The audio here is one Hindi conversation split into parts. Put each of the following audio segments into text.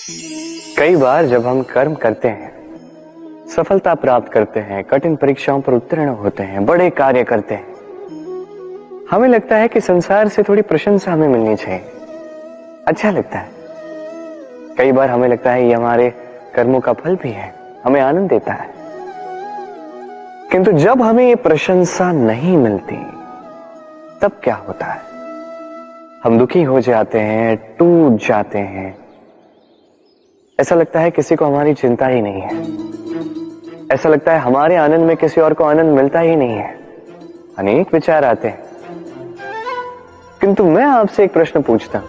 कई बार जब हम कर्म करते हैं, सफलता प्राप्त करते हैं, कठिन परीक्षाओं पर उत्तीर्ण होते हैं, बड़े कार्य करते हैं, हमें लगता है कि संसार से थोड़ी प्रशंसा हमें मिलनी चाहिए। अच्छा लगता है। कई बार हमें लगता है ये हमारे कर्मों का फल भी है, हमें आनंद देता है। किंतु जब हमें ये प्रशंसा नहीं मिलती तब क्या होता है? हम दुखी हो जाते हैं, टूट जाते हैं। ऐसा लगता है किसी को हमारी चिंता ही नहीं है। ऐसा लगता है हमारे आनंद में किसी और को आनंद मिलता ही नहीं है। अनेक विचार आते हैं। किंतु मैं आपसे एक प्रश्न पूछता हूं,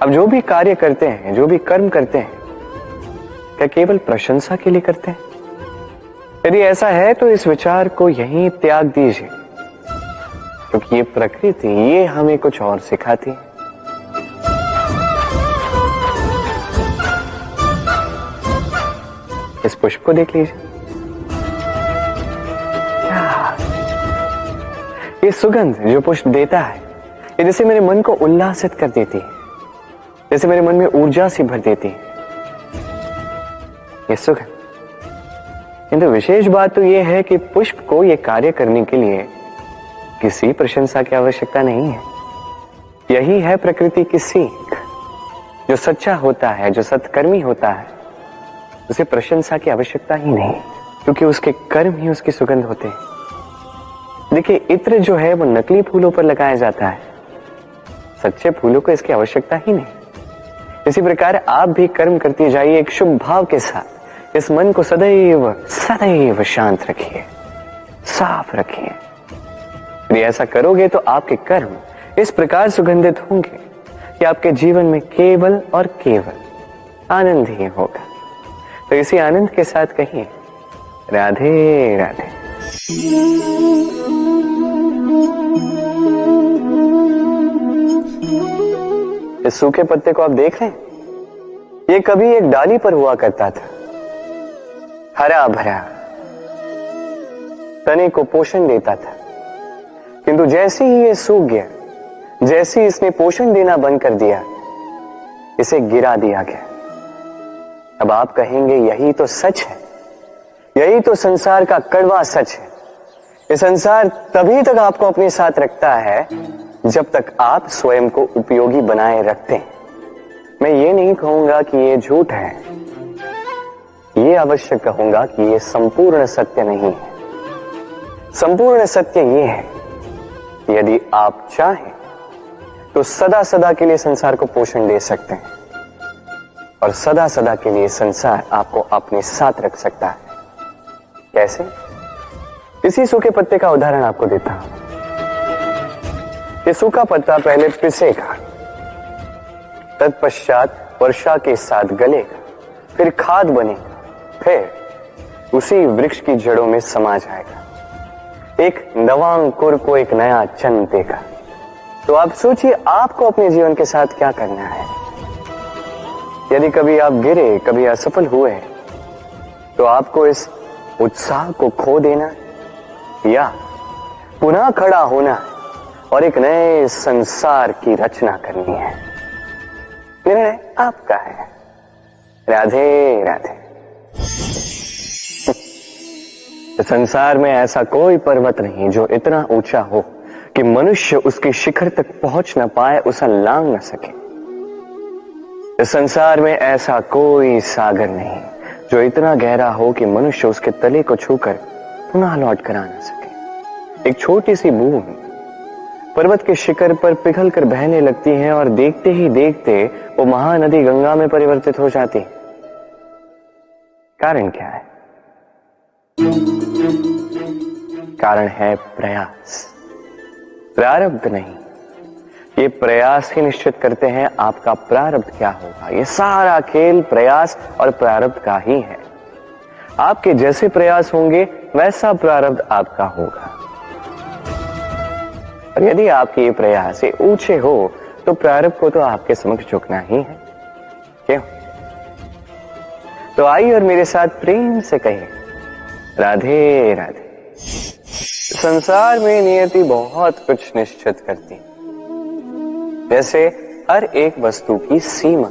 अब जो भी कार्य करते हैं, जो भी कर्म करते हैं, क्या केवल प्रशंसा के लिए करते हैं? यदि ऐसा है तो इस विचार को यहीं त्याग दीजिए, क्योंकि ये प्रकृति ये हमें कुछ और सिखाती है। इस पुष्प को देख लीजिए। ये सुगंध जो पुष्प देता है, ये जैसे मेरे मन को उल्लासित कर देती है, जैसे मेरे मन में ऊर्जा से भर देती है ये सुगंध। किंतु विशेष बात तो ये है कि पुष्प को ये कार्य करने के लिए किसी प्रशंसा की आवश्यकता नहीं है। यही है प्रकृति की सीख। जो सच्चा होता है, जो सत्कर्मी होता है, उसे प्रशंसा की आवश्यकता ही नहीं, क्योंकि उसके कर्म ही उसकी सुगंध होते हैं। देखिए, इत्र जो है वो नकली फूलों पर लगाया जाता है, सच्चे फूलों को इसकी आवश्यकता ही नहीं। इसी प्रकार आप भी कर्म करते जाइए एक शुभ भाव के साथ। इस मन को सदैव सदैव शांत रखिए, साफ रखिए। यदि ऐसा करोगे तो आपके कर्म इस प्रकार सुगंधित होंगे कि आपके जीवन में केवल और केवल आनंद ही होगा। तो इसी आनंद के साथ कहिए, राधे राधे। इस सूखे पत्ते को आप देख रहे हैं, ये कभी एक डाली पर हुआ करता था, हरा भरा, तने को पोषण देता था। किंतु जैसे ही ये सूख गया, जैसे ही इसने पोषण देना बंद कर दिया, इसे गिरा दिया गया। अब आप कहेंगे यही तो सच है, यही तो संसार का कड़वा सच है। ये संसार तभी तक आपको अपने साथ रखता है जब तक आप स्वयं को उपयोगी बनाए रखते हैं। मैं ये नहीं कहूंगा कि ये झूठ है, ये अवश्य कहूंगा कि ये संपूर्ण सत्य नहीं है। संपूर्ण सत्य ये है कि यदि आप चाहें तो सदा सदा के लिए संसार को पोषण दे सकते हैं, और सदा सदा के लिए संसार आपको अपने साथ रख सकता है। कैसे? इसी सूखे पत्ते का उदाहरण आपको देता हूं। ये सूखा पत्ता पहले पिसेगा, तत्पश्चात वर्षा के साथ गलेगा, फिर खाद बनेगा, फिर उसी वृक्ष की जड़ों में समा जाएगा, एक नवा अंकुर को एक नया जन्म देगा। तो आप सोचिए आपको अपने जीवन के साथ क्या करना है। यदि कभी आप गिरे, कभी असफल हुए, तो आपको इस उत्साह को खो देना या पुनः खड़ा होना और एक नए संसार की रचना करनी है। निर्णय आपका है। राधे राधे। संसार में ऐसा कोई पर्वत नहीं जो इतना ऊंचा हो कि मनुष्य उसके शिखर तक पहुंच न पाए, उसे लांघ न सके। इस संसार में ऐसा कोई सागर नहीं जो इतना गहरा हो कि मनुष्य उसके तले को छूकर पुनः लौट कर आ न सके। एक छोटी सी बूंद पर्वत के शिखर पर पिघल कर बहने लगती है और देखते ही देखते वो महानदी गंगा में परिवर्तित हो जाती है। कारण क्या है? कारण है प्रयास, प्रारब्ध नहीं। ये प्रयास ही निश्चित करते हैं आपका प्रारब्ध क्या होगा। ये सारा खेल प्रयास और प्रारब्ध का ही है। आपके जैसे प्रयास होंगे वैसा प्रारब्ध आपका होगा। और यदि आपके ये प्रयास ये ऊंचे हो तो प्रारब्ध को तो आपके समक्ष झुकना ही है। क्यों? तो आइए और मेरे साथ प्रेम से कहिए, राधे राधे। संसार में नियति बहुत कुछ निश्चित करती है, जैसे हर एक वस्तु की सीमा।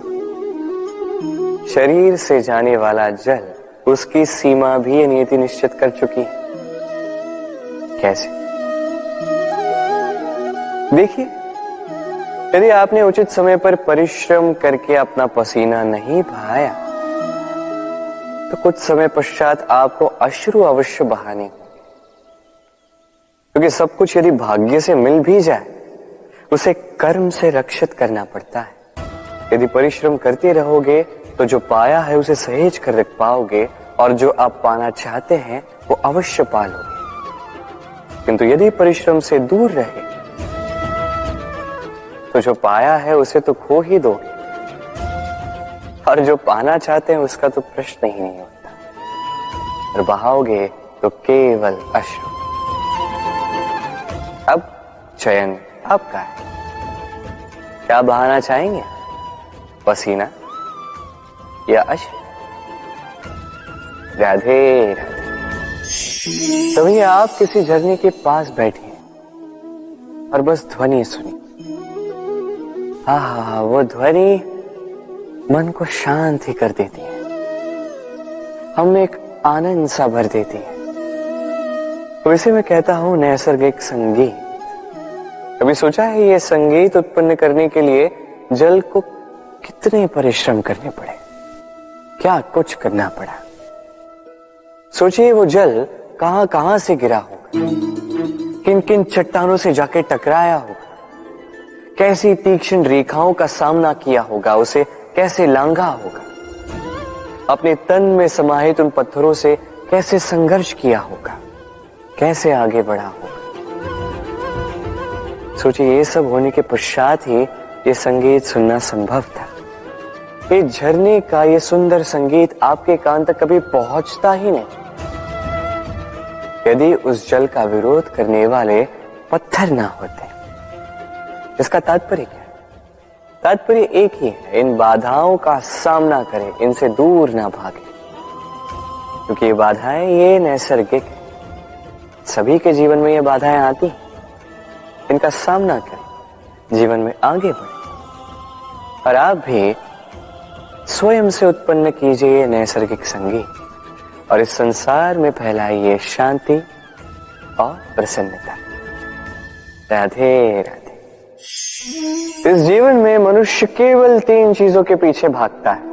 शरीर से जाने वाला जल, उसकी सीमा भी ये नियति निश्चित कर चुकी है। कैसे? देखिए, यदि आपने उचित समय पर परिश्रम करके अपना पसीना नहीं बहाया तो कुछ समय पश्चात आपको अश्रु अवश्य बहाने होंगे, क्योंकि सब कुछ यदि भाग्य से मिल भी जाए उसे कर्म से रक्षित करना पड़ता है। यदि परिश्रम करते रहोगे तो जो पाया है उसे सहेज कर रख पाओगे, और जो आप पाना चाहते हैं वो अवश्य पालोगे। किंतु यदि परिश्रम से दूर रहे तो जो पाया है उसे तो खो ही दोगे, और जो पाना चाहते हैं उसका तो प्रश्न ही नहीं होता, और बहाओगे तो केवल अश्रु। अब चयन आपका है, क्या बहाना चाहेंगे? पसीना या अश्रु? राधे राधे। तभी आप किसी झरने के पास बैठे और बस ध्वनि सुनी। हाँ, वो ध्वनि मन को शांत ही कर देती है, हमें एक आनंद सा भर देती है। तो इसे मैं कहता हूं नैसर्गिक संगीत। कभी सोचा है ये संगीत उत्पन्न करने के लिए जल को कितने परिश्रम करने पड़े, क्या कुछ करना पड़ा? सोचिए वो जल कहां कहां से गिरा होगा, किन किन चट्टानों से जाके टकराया होगा, कैसी तीक्ष्ण रेखाओं का सामना किया होगा, उसे कैसे लांघा होगा, अपने तन में समाहित उन पत्थरों से कैसे संघर्ष किया होगा, कैसे आगे बढ़ा होगा। सोचिए ये सब होने के पश्चात ही ये संगीत सुनना संभव था। ये झरने का ये सुंदर संगीत आपके कान तक कभी पहुंचता ही नहीं यदि उस जल का विरोध करने वाले पत्थर ना होते। इसका तात्पर्य क्या है? तात्पर्य एक ही है, इन बाधाओं का सामना करें, इनसे दूर ना भागे, क्योंकि ये बाधाएं ये नैसर्गिक है। सभी के जीवन में ये बाधाएं आती हैं, इनका सामना करें, जीवन में आगे बढ़े। और आप भी स्वयं से उत्पन्न कीजिए ये नैसर्गिक संगीत और इस संसार में फैलाइए शांति और प्रसन्नता। राधे राधे। इस जीवन में मनुष्य केवल 3 चीजों के पीछे भागता है,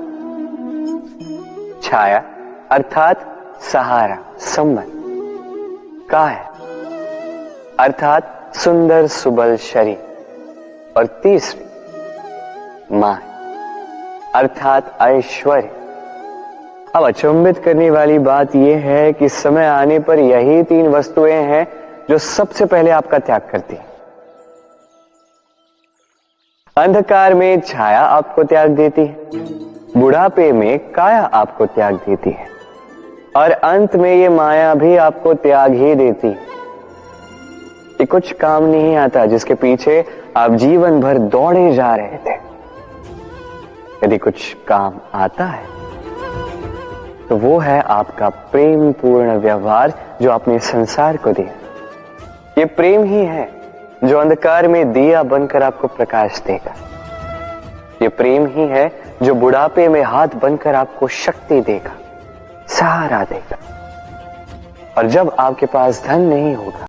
छाया अर्थात सहारा, संबंध, काया अर्थात सुंदर सुबल शरीर, और तीसरी मां अर्थात ऐश्वर्य। अब अचंभित करने वाली बात यह है कि समय आने पर यही 3 वस्तुएं हैं जो सबसे पहले आपका त्याग करती है। अंधकार में छाया आपको त्याग देती है, बुढ़ापे में काया आपको त्याग देती है, और अंत में ये माया भी आपको त्याग ही देती है। ये कुछ काम नहीं आता जिसके पीछे आप जीवन भर दौड़े जा रहे थे। यदि कुछ काम आता है तो वो है आपका प्रेम पूर्ण व्यवहार जो आपने संसार को दिया। ये प्रेम ही है जो अंधकार में दिया बनकर आपको प्रकाश देगा। ये प्रेम ही है जो बुढ़ापे में हाथ बनकर आपको शक्ति देगा, सहारा देगा। और जब आपके पास धन नहीं होगा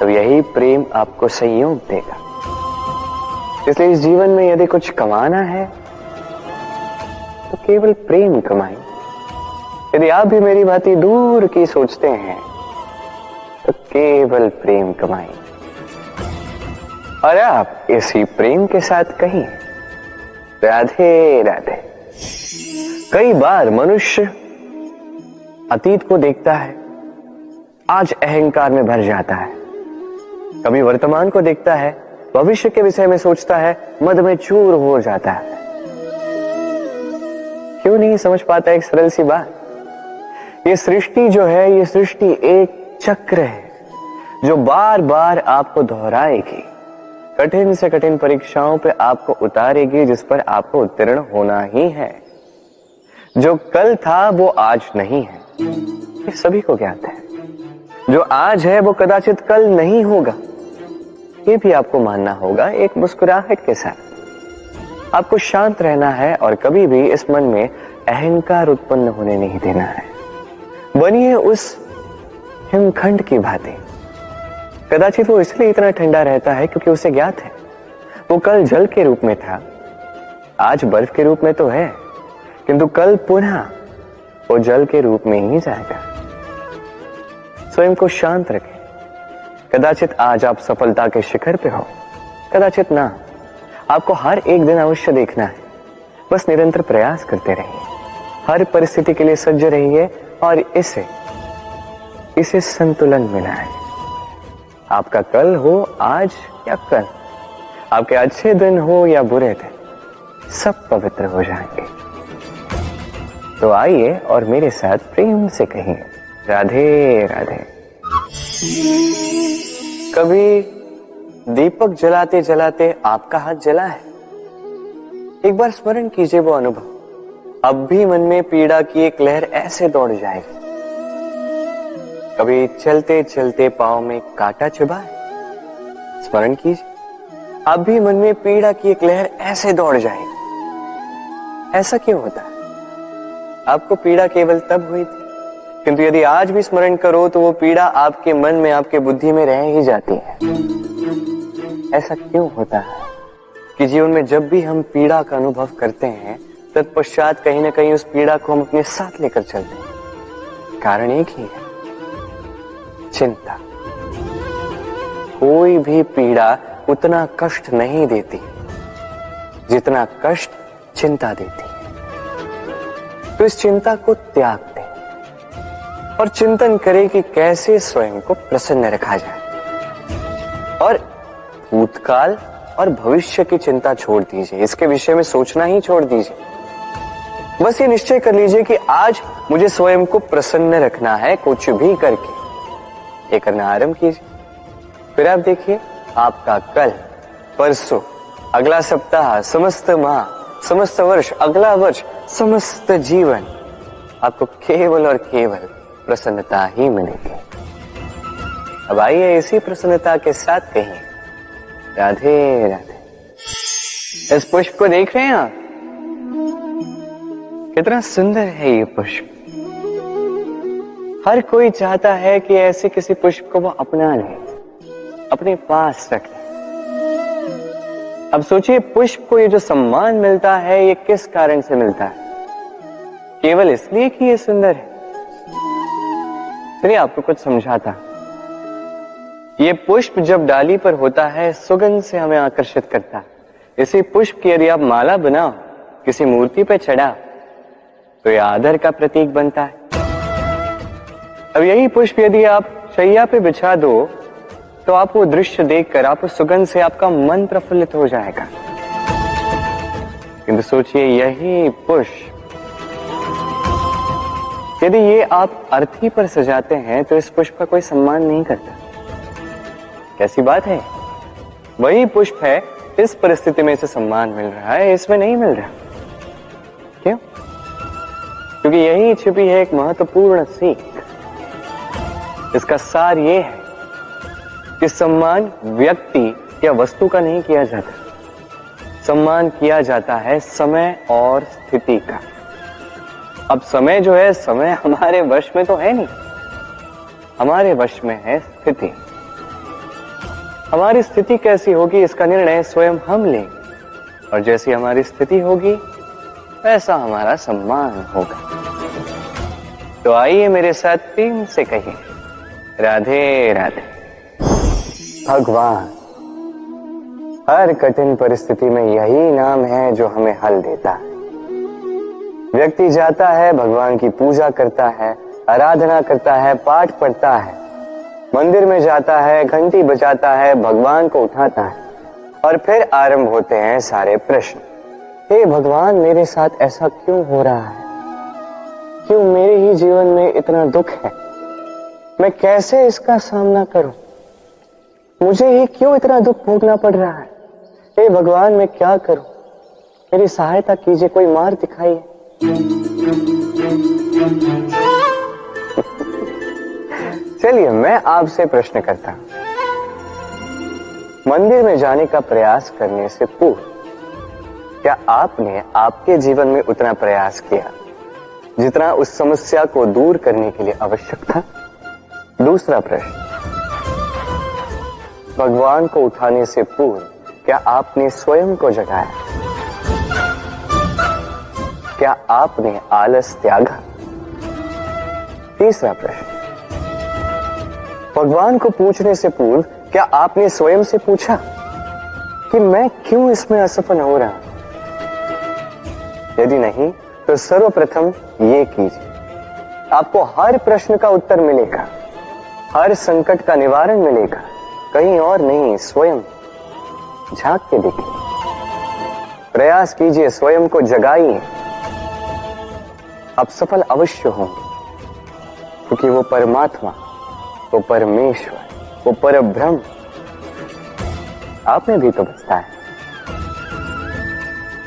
तब यही प्रेम आपको संयोग देगा। इसलिए इस जीवन में यदि कुछ कमाना है तो केवल प्रेम कमाएं। यदि आप भी मेरी भांति दूर की सोचते हैं तो केवल प्रेम कमाएं, और आप इसी प्रेम के साथ कहीं राधे राधे। कई बार मनुष्य अतीत को देखता है, आज अहंकार में भर जाता है, कभी वर्तमान को देखता है, भविष्य के विषय में सोचता है, मद में चूर हो जाता है। क्यों नहीं समझ पाता एक सरल सी बात? ये सृष्टि जो है, ये सृष्टि एक चक्र है जो बार बार आपको दोहराएगी, कठिन से कठिन परीक्षाओं पे आपको उतारेगी, जिस पर आपको उत्तीर्ण होना ही है। जो कल था वो आज नहीं है, ये सभी को ज्ञात है। जो आज है वो कदाचित कल नहीं होगा, ये भी आपको मानना होगा एक मुस्कुराहट के साथ। आपको शांत रहना है और कभी भी इस मन में अहंकार उत्पन्न होने नहीं देना है। बनिए उस हिमखंड की भांति। कदाचित वो इसलिए इतना ठंडा रहता है क्योंकि उसे ज्ञात है वो कल जल के रूप में था, आज बर्फ के रूप में तो है, किंतु कल पुनः वो जल के रूप में ही जाएगा। स्वयं को शांत रखें। कदाचित आज आप सफलता के शिखर पे हो, कदाचित ना। आपको हर एक दिन अवश्य देखना है। बस निरंतर प्रयास करते रहिए, हर परिस्थिति के लिए सज्ज रहिए और इसे संतुलन मिला है। आपका कल हो आज या कल, आपके अच्छे दिन हो या बुरे दिन, सब पवित्र हो जाएंगे। तो आइए और मेरे साथ प्रेम से कहिए राधे राधे। कभी दीपक जलाते जलाते आपका हाथ जला है? एक बार स्मरण कीजिए वो अनुभव। अब भी मन में पीड़ा की एक लहर ऐसे दौड़ जाएगी। कभी चलते चलते पांव में कांटा चुभा है? स्मरण कीजिए, अब भी मन में पीड़ा की एक लहर ऐसे दौड़ जाएगी। ऐसा क्यों होता है? आपको पीड़ा केवल तब हुई थी, किंतु यदि आज भी स्मरण करो तो वो पीड़ा आपके मन में, आपके बुद्धि में रह ही जाती है। ऐसा क्यों होता है कि जीवन में जब भी हम पीड़ा का अनुभव करते हैं, तत्पश्चात कहीं ना कहीं उस पीड़ा को हम अपने साथ लेकर चलते हैं? कारण एक ही है, चिंता। कोई भी पीड़ा उतना कष्ट नहीं देती जितना कष्ट चिंता देती है। तो इस चिंता को त्याग दें और चिंतन करें कि कैसे स्वयं को प्रसन्न रखा जाए। और भूतकाल और भविष्य की चिंता छोड़ दीजिए, इसके विषय में सोचना ही छोड़ दीजिए। बस ये निश्चय कर लीजिए कि आज मुझे स्वयं को प्रसन्न रखना है, कुछ भी करके। ये करना आरंभ कीजिए। फिर आप देखिए, आपका कल, परसों, अगला सप्ताह, समस्त माह, समस्त वर्ष, अगला वर्ष, समस्त जीवन आपको केवल और केवल प्रसन्नता ही मिलेगी। अब आइए इसी प्रसन्नता के साथ कहिए राधे राधे। इस पुष्प को देख रहे हैं आप? कितना सुंदर है ये पुष्प। हर कोई चाहता है कि ऐसे किसी पुष्प को वो अपना ले, अपने पास रखे। अब सोचिए, पुष्प को ये जो सम्मान मिलता है ये किस कारण से मिलता है? केवल इसलिए कि ये सुंदर है? चलिए आपको कुछ समझाता। ये पुष्प जब डाली पर होता है, सुगंध से हमें आकर्षित करता है। इसी पुष्प की यदि आप माला बनाओ, किसी मूर्ति पे चढ़ाओ, तो ये आदर का प्रतीक बनता है। अब यही पुष्प यदि आप शैया पे बिछा दो, तो आप वो दृश्य देखकर, आप उस सुगंध से आपका मन प्रफुल्लित हो जाएगा। किंतु सोचिए, यही पुष्प यदि ये आप अर्थी पर सजाते हैं, तो इस पुष्प का कोई सम्मान नहीं करता। कैसी बात है? वही पुष्प है, इस परिस्थिति में इसे सम्मान मिल रहा है, इसमें नहीं मिल रहा। क्यों? क्योंकि यही छिपी है एक महत्वपूर्ण सीख। इसका सार ये है कि सम्मान व्यक्ति या वस्तु का नहीं किया जाता, सम्मान किया जाता है समय और स्थिति का। अब समय जो है, समय हमारे वश में तो है नहीं, हमारे वश में है स्थिति। हमारी स्थिति कैसी होगी इसका निर्णय स्वयं हम लेंगे, और जैसी हमारी स्थिति होगी वैसा हमारा सम्मान होगा। तो आइए मेरे साथ प्रेम से कहिए राधे राधे। भगवान, हर कठिन परिस्थिति में यही नाम है जो हमें हल देता है। व्यक्ति जाता है, भगवान की पूजा करता है, आराधना करता है, पाठ पढ़ता है, मंदिर में जाता है, घंटी बजाता है, भगवान को उठाता है, और फिर आरंभ होते हैं सारे प्रश्न। हे भगवान, मेरे साथ ऐसा क्यों हो रहा है? क्यों मेरे ही जीवन में इतना दुख है? मैं कैसे इसका सामना करूं? मुझे ही क्यों इतना दुख भोगना पड़ रहा है? हे भगवान, मैं क्या करूं? मेरी सहायता कीजिए, कोई मार्ग दिखाइए। चलिए मैं आपसे प्रश्न करता हूं। मंदिर में जाने का प्रयास करने से पूर्व क्या आपने आपके जीवन में उतना प्रयास किया जितना उस समस्या को दूर करने के लिए आवश्यक था? दूसरा प्रश्न, भगवान को उठाने से पूर्व क्या आपने स्वयं को जगाया? क्या आपने आलस त्यागा? तीसरा प्रश्न, भगवान को पूछने से पूर्व क्या आपने स्वयं से पूछा कि मैं क्यों इसमें असफल हो रहा हूं? यदि नहीं तो सर्वप्रथम ये कीजिए, आपको हर प्रश्न का उत्तर मिलेगा, हर संकट का निवारण मिलेगा, कहीं और नहीं, स्वयं झांक के देखिए, प्रयास कीजिए, स्वयं को जगाइए, आप सफल अवश्य होंगे, क्योंकि वो परमात्मा, वो परमेश्वर, वो परब्रह्म आपने भी तो बसता है।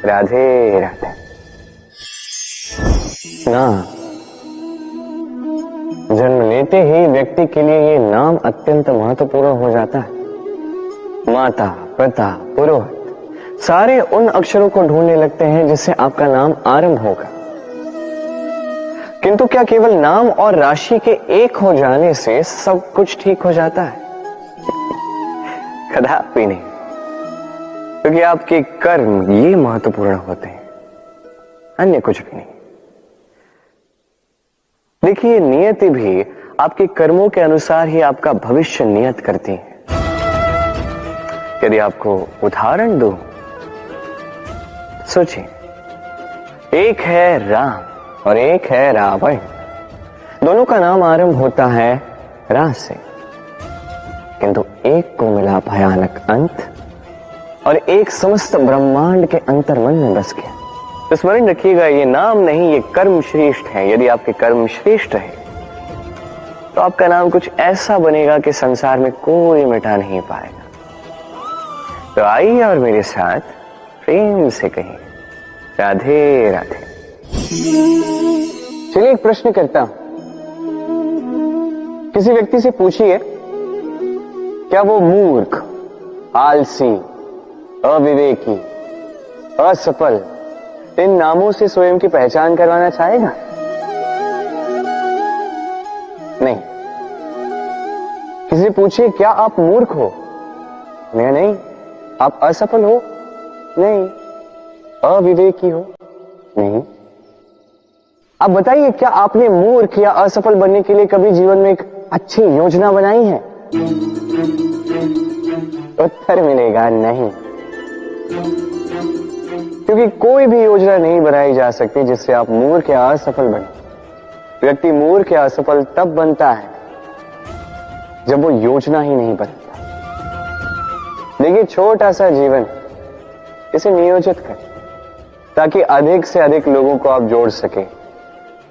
राधे राधे। नाम, जन्म लेते ही व्यक्ति के लिए ये नाम अत्यंत महत्वपूर्ण हो जाता है। माता, पिता, पुरोहित सारे उन अक्षरों को ढूंढने लगते हैं जिससे आपका नाम आरंभ होगा। किंतु क्या केवल नाम और राशि के एक हो जाने से सब कुछ ठीक हो जाता है? कदापि नहीं, क्योंकि आपके कर्म ये महत्वपूर्ण होते हैं, अन्य कुछ भी नहीं। देखिए, नियति भी आपके कर्मों के अनुसार ही आपका भविष्य नियत करती है। यदि आपको उदाहरण दूं, सोचिए, एक है राम और एक है रावण। दोनों का नाम आरंभ होता है रा से, किंतु एक को मिला भयानक अंत और एक समस्त ब्रह्मांड के अंतर्मन में बस गया। तो स्मरण रखिएगा, ये नाम नहीं, ये कर्म श्रेष्ठ है। यदि आपके कर्म श्रेष्ठ है तो आपका नाम कुछ ऐसा बनेगा कि संसार में कोई मिटा नहीं पाएगा। तो आइए और मेरे साथ प्रेम से कहिए, राधे राधे। चलिए एक प्रश्न करता हूं, किसी व्यक्ति से पूछिए, क्या वो मूर्ख, आलसी, अविवेकी, असफल इन नामों से स्वयं की पहचान करवाना चाहेगा? नहीं। किसी से पूछिए, क्या आप मूर्ख हो? नहीं। आप असफल हो? नहीं। अविवेकी हो? नहीं। अब बताइए, क्या आपने मूर्ख या असफल बनने के लिए कभी जीवन में एक अच्छी योजना बनाई है? उत्तर मिलेगा नहीं, क्योंकि कोई भी योजना नहीं बनाई जा सकती जिससे आप मूर्ख या असफल बने। व्यक्ति मूर्ख या असफल तब बनता है जब वो योजना ही नहीं बनाता। देखिए, छोटा सा जीवन, इसे नियोजित करें ताकि अधिक से अधिक लोगों को आप जोड़ सके,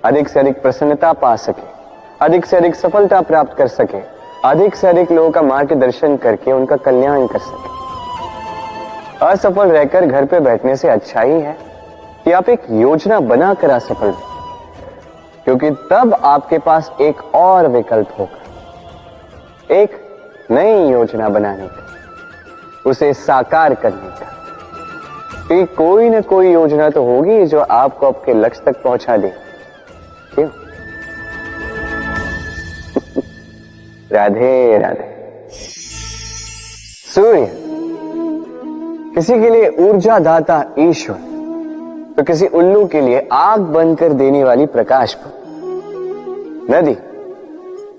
अधिक से अधिक प्रसन्नता पा सके, अधिक से अधिक सफलता प्राप्त कर सके, अधिक से अधिक लोगों का मार्गदर्शन करके उनका कल्याण कर सके। असफल रहकर घर पे बैठने से अच्छा ही है कि आप एक योजना बनाकर असफल हो, क्योंकि तब आपके पास एक और विकल्प होगा, एक नई योजना बनाने का, उसे साकार करने का। कि कोई न कोई योजना तो होगी जो आपको आपके लक्ष्य तक पहुंचा दे। क्यों? राधे राधे। सूर्य किसी के लिए ऊर्जा दाता ईश्वर, तो किसी उल्लू के लिए आग बनकर देने वाली प्रकाश पर। नदी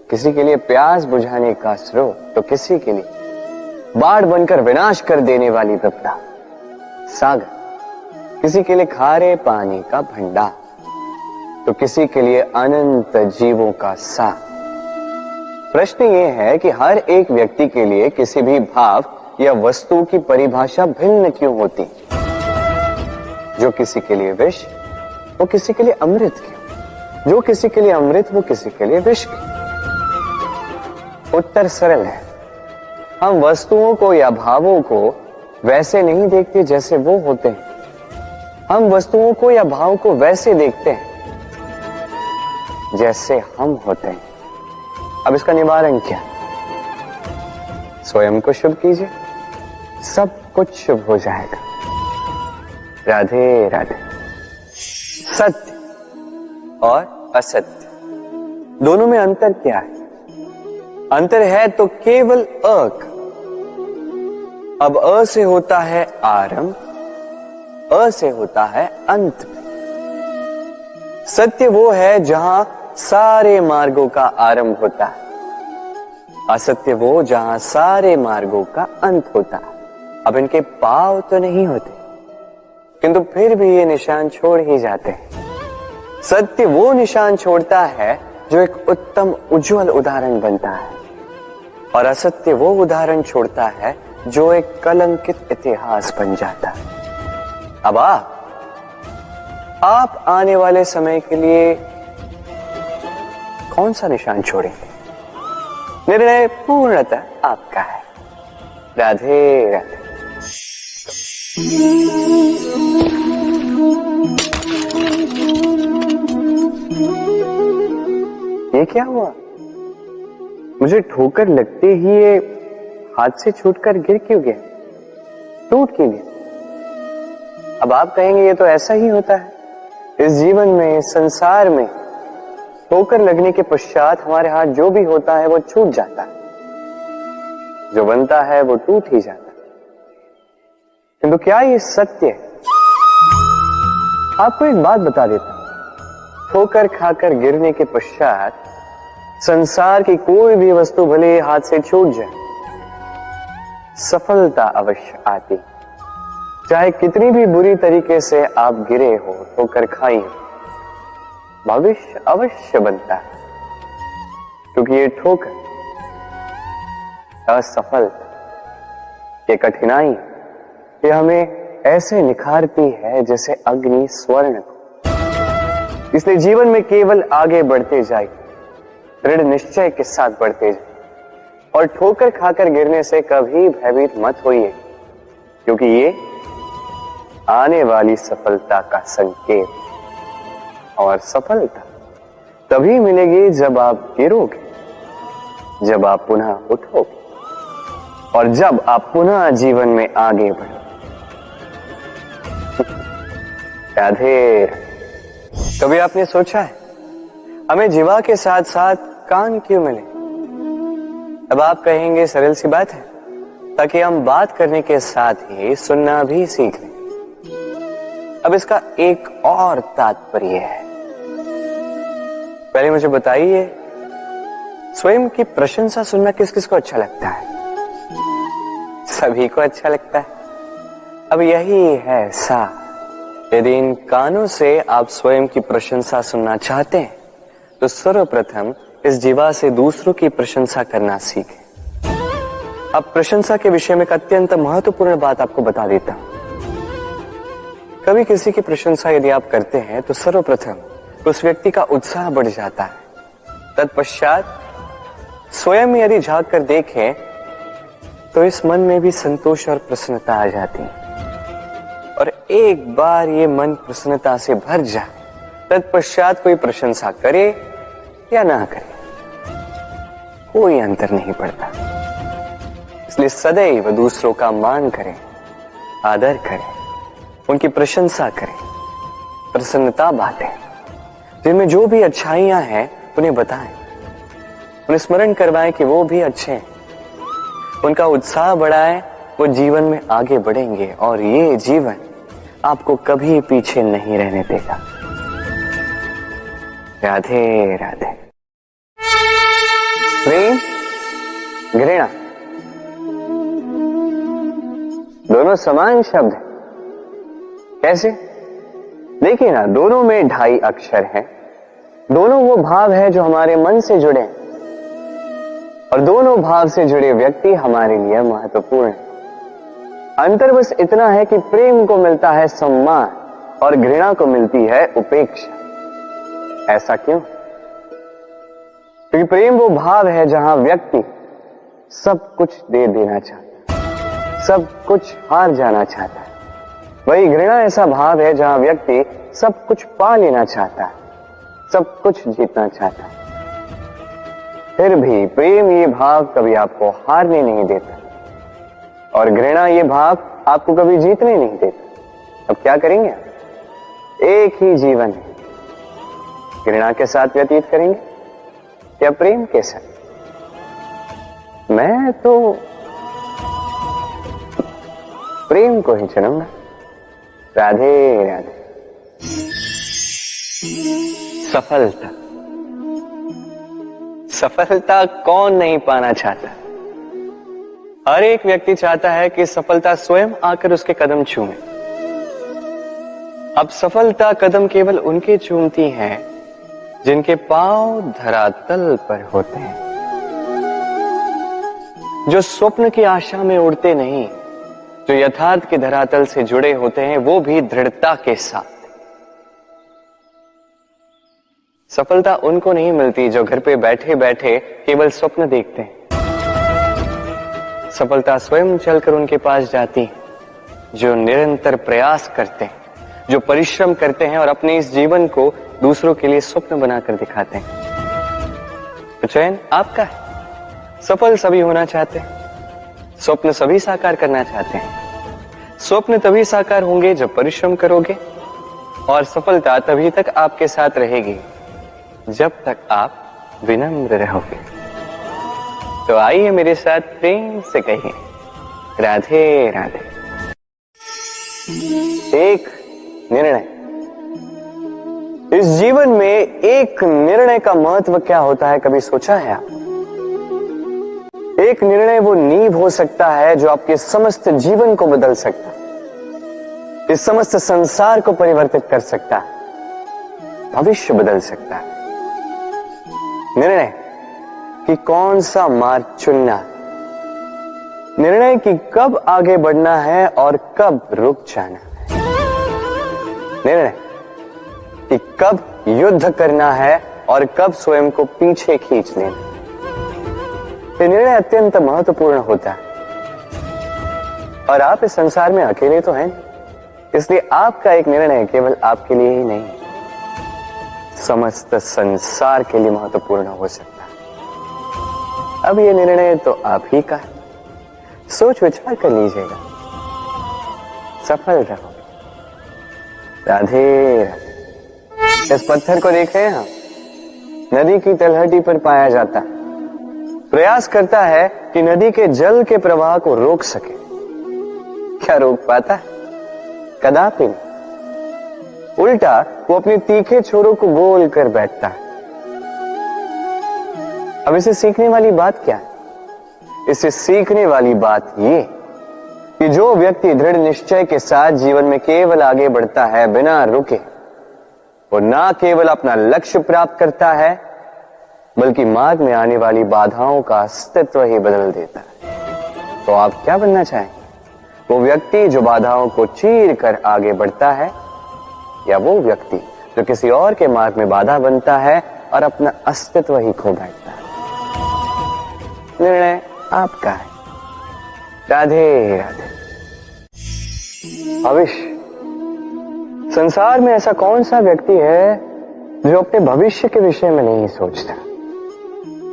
किसी के लिए प्यास बुझाने का स्रोत, तो किसी के लिए बाढ़ बनकर विनाश कर देने वाली विपदा। सागर किसी के लिए खारे पानी का भंडार, तो किसी के लिए अनंत जीवों का सार। प्रश्न यह है कि हर एक व्यक्ति के लिए किसी भी भाव या वस्तु की परिभाषा भिन्न क्यों होती? जो किसी के लिए विष, वो किसी के लिए अमृत क्यों? जो किसी के लिए अमृत, वो किसी के लिए विष क्यों? उत्तर सरल है, हम वस्तुओं को या भावों को वैसे नहीं देखते जैसे वो होते हैं, हम वस्तुओं को या भाव को वैसे देखते हैं जैसे हम होते हैं। अब इसका निवारण क्या? स्वयं को शुभ कीजिए, सब कुछ शुभ हो जाएगा। राधे राधे। सत्य और असत्य दोनों में अंतर क्या है? अंतर है तो केवल अ का। अब अ से होता है आरंभ, अ से होता है अंत। सत्य वो है जहां सारे मार्गों का आरंभ होता है, असत्य वो जहां सारे मार्गों का अंत होता है। अब इनके पांव तो नहीं होते, किंतु फिर भी ये निशान छोड़ ही जाते हैं। सत्य वो निशान छोड़ता है जो एक उत्तम उज्जवल उदाहरण बनता है, और असत्य वो उदाहरण छोड़ता है जो एक कलंकित इतिहास बन जाता है। अब आप आने वाले समय के लिए कौन सा निशान छोड़ेंगे? निर्णय पूर्णतः आपका है। राधे राधे। ये क्या हुआ? मुझे ठोकर लगते ही ये हाथ से छूटकर गिर क्यों गया, टूट क्यों गया? अब आप कहेंगे ये तो ऐसा ही होता है इस जीवन में, इस संसार में। ठोकर लगने के पश्चात हमारे हाथ जो भी होता है वो छूट जाता है, जो बनता है वो टूट ही जाता है। किंतु क्या ये सत्य है? आपको एक बात बता देता हूं, ठोकर खाकर गिरने के पश्चात संसार की कोई भी वस्तु भले हाथ से छूट जाए, सफलता अवश्य आती। चाहे कितनी भी बुरी तरीके से आप गिरे हो, ठोकर खाई हो, भविष्य अवश्य बनता है। क्योंकि ये ठोकर, असफलता, ये कठिनाई, ये हमें ऐसे निखारती है जैसे अग्नि स्वर्ण को। इसलिए जीवन में केवल आगे बढ़ते जाए, दृढ़ निश्चय के साथ बढ़ते जाए, और ठोकर खाकर गिरने से कभी भयभीत मत होइए, क्योंकि ये आने वाली सफलता का संकेत। और सफलता तभी मिलेगी जब आप गिरोगे, जब आप पुनः उठोगे, और जब आप पुनः जीवन में आगे बढ़ोगे। राधे। कभी आपने सोचा है हमें जीवा के साथ साथ कान क्यों मिले? अब आप कहेंगे सरल सी बात है, ताकि हम बात करने के साथ ही सुनना भी सीख लें। अब इसका एक और तात्पर्य है। पहले मुझे बताइए, स्वयं की प्रशंसा सुनना किस किस को अच्छा लगता है? सभी को अच्छा लगता है। अब यही है सा, यदि इन कानों से आप स्वयं की प्रशंसा सुनना चाहते हैं तो सर्वप्रथम इस जीवा से दूसरों की प्रशंसा करना सीखें। अब प्रशंसा के विषय में एक अत्यंत महत्वपूर्ण बात आपको बता देता हूं। कभी किसी की प्रशंसा यदि आप करते हैं तो सर्वप्रथम उस व्यक्ति का उत्साह बढ़ जाता है। तत्पश्चात स्वयं यदि झांक कर देखें तो इस मन में भी संतोष और प्रसन्नता आ जाती है। और एक बार ये मन प्रसन्नता से भर जाए, तत्पश्चात कोई प्रशंसा करे या ना करे, कोई अंतर नहीं पड़ता। इसलिए सदैव दूसरों का मान करें, आदर करें, उनकी प्रशंसा करें, प्रसन्नता बांटें, जिनमें जो भी अच्छाइयां हैं उन्हें बताएं, उन्हें स्मरण करवाएं कि वो भी अच्छे हैं, उनका उत्साह बढ़ाएं, वो जीवन में आगे बढ़ेंगे और ये जीवन आपको कभी पीछे नहीं रहने देगा। राधे राधे। प्रेम, घृणा दोनों समान शब्द हैं। कैसे? देखिए ना, दोनों में 2.5 अक्षर हैं। दोनों वो भाव है जो हमारे मन से जुड़े हैं, और दोनों भाव से जुड़े व्यक्ति हमारे लिए महत्वपूर्ण है। अंतर बस इतना है कि प्रेम को मिलता है सम्मान और घृणा को मिलती है उपेक्षा। ऐसा क्यों? क्योंकि प्रेम वो भाव है जहां व्यक्ति सब कुछ दे देना चाहता है, सब कुछ हार जाना चाहता है। वही घृणा ऐसा भाव है जहां व्यक्ति सब कुछ पा लेना चाहता है, सब कुछ जीतना चाहता है। फिर भी प्रेम ये भाव कभी आपको हारने नहीं देता, और घृणा ये भाव आपको कभी जीतने नहीं देता। अब क्या करेंगे? एक ही जीवन है, घृणा के साथ व्यतीत करेंगे या प्रेम के साथ? मैं तो प्रेम को ही चुनूंगा। राधे राधे। सफलता, सफलता कौन नहीं पाना चाहता? हर एक व्यक्ति चाहता है कि सफलता स्वयं आकर उसके कदम चूमे। अब सफलता कदम केवल उनके चूमती है जिनके पांव धरातल पर होते हैं, जो स्वप्न की आशा में उड़ते नहीं, जो यथार्थ के धरातल से जुड़े होते हैं, वो भी दृढ़ता के साथ। सफलता उनको नहीं मिलती जो घर पे बैठे बैठे केवल स्वप्न देखते हैं। सफलता स्वयं चलकर उनके पास जाती है, जो निरंतर प्रयास करते हैं, जो परिश्रम करते हैं और अपने इस जीवन को दूसरों के लिए स्वप्न बनाकर दिखाते हैं। तो चयन आपका है। सफल सभी होना चाहते हैं, स्वप्न सभी साकार करना चाहते हैं। स्वप्न तभी साकार होंगे जब परिश्रम करोगे, और सफलता तभी तक आपके साथ रहेगी जब तक आप विनम्र रहोगे। तो आइए मेरे साथ प्रेम से कहिए राधे राधे। एक निर्णय। इस जीवन में एक निर्णय का महत्व क्या होता है, कभी सोचा है आप? एक निर्णय वो नींव हो सकता है जो आपके समस्त जीवन को बदल सकता है, इस समस्त संसार को परिवर्तित कर सकता है, भविष्य बदल सकता है। निर्णय कि कौन सा मार्ग चुनना, निर्णय कि कब आगे बढ़ना है और कब रुक जाना है, निर्णय कि कब युद्ध करना है और कब स्वयं को पीछे खींच लेना। ये निर्णय अत्यंत महत्वपूर्ण होता है, और आप इस संसार में अकेले तो हैं, इसलिए आपका एक निर्णय केवल आपके लिए ही नहीं, समस्त संसार के लिए महत्वपूर्ण हो सकता है। अब ये निर्णय तो आप ही का है, सोच विचार कर लीजिएगा, सफल रहो। राधे राधे। इस पत्थर को देख रहे हैं हम, नदी की तलहटी पर पाया जाता है, प्रयास करता है कि नदी के जल के प्रवाह को रोक सके। क्या रोक पाता है? कदापि नहीं। उल्टा वो अपने तीखे छोरों को गोल कर बैठता है। अब इसे सीखने वाली बात क्या है? इसे सीखने वाली बात ये कि जो व्यक्ति दृढ़ निश्चय के साथ जीवन में केवल आगे बढ़ता है बिना रुके, वो ना केवल अपना लक्ष्य प्राप्त करता है, बल्कि मार्ग में आने वाली बाधाओं का अस्तित्व ही बदल देता है। तो आप क्या बनना चाहेंगे? वो व्यक्ति जो बाधाओं को चीर कर आगे बढ़ता है, या वो व्यक्ति जो किसी और के मार्ग में बाधा बनता है और अपना अस्तित्व ही खो बैठता है? निर्णय आपका है। राधे राधे। भविष्य। संसार में ऐसा कौन सा व्यक्ति है जो अपने भविष्य के विषय में नहीं सोचता?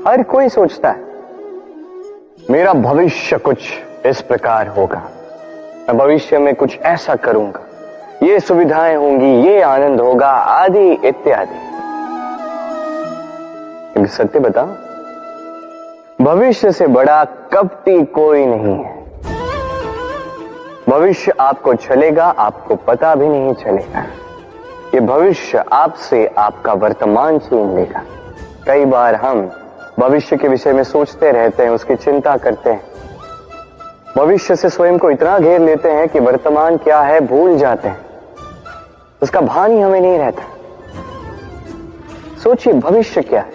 हर कोई सोचता है मेरा भविष्य कुछ इस प्रकार होगा, मैं भविष्य में कुछ ऐसा करूंगा, ये सुविधाएं होंगी, ये आनंद होगा, आदि इत्यादि। सत्य बताओ, भविष्य से बड़ा कपटी कोई नहीं है। भविष्य आपको चलेगा, आपको पता भी नहीं चलेगा। ये भविष्य आपसे आपका वर्तमान छीन लेगा। कई बार हम भविष्य के विषय में सोचते रहते हैं, उसकी चिंता करते हैं, भविष्य से स्वयं को इतना घेर लेते हैं कि वर्तमान क्या है भूल जाते हैं, उसका भान ही हमें नहीं रहता। सोचिए, भविष्य क्या है?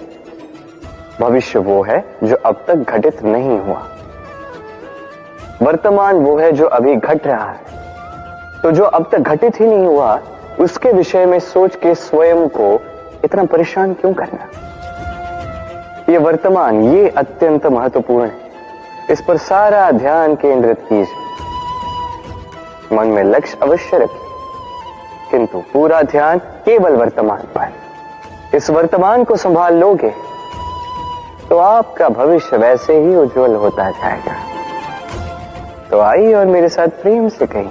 भविष्य वो है जो अब तक घटित नहीं हुआ, वर्तमान वो है जो अभी घट रहा है। तो जो अब तक घटित ही नहीं हुआ, उसके विषय में सोच के स्वयं को इतना परेशान क्यों करना? ये वर्तमान, ये अत्यंत महत्वपूर्ण है, इस पर सारा ध्यान केंद्रित कीजिए। मन में लक्ष्य अवश्य रखिए, किंतु पूरा ध्यान केवल वर्तमान पर। इस वर्तमान को संभाल लोगे तो आपका भविष्य वैसे ही उज्जवल होता जाएगा। तो आइए और मेरे साथ प्रेम से कहिए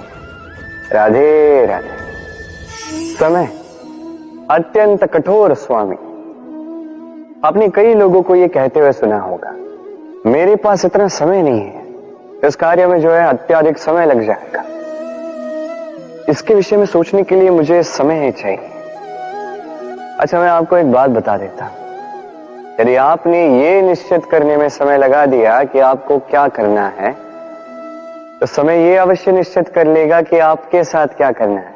राधे राधे। समय अत्यंत कठोर स्वामी। आपने कई लोगों को यह कहते हुए सुना होगा, मेरे पास इतना समय नहीं है, इस कार्य में जो है अत्यधिक समय लग जाएगा, इसके विषय में सोचने के लिए मुझे समय ही चाहिए। अच्छा, मैं आपको एक बात बता देता हूं, यदि आपने ये निश्चित करने में समय लगा दिया कि आपको क्या करना है, तो समय ये अवश्य निश्चित कर लेगा कि आपके साथ क्या करना है,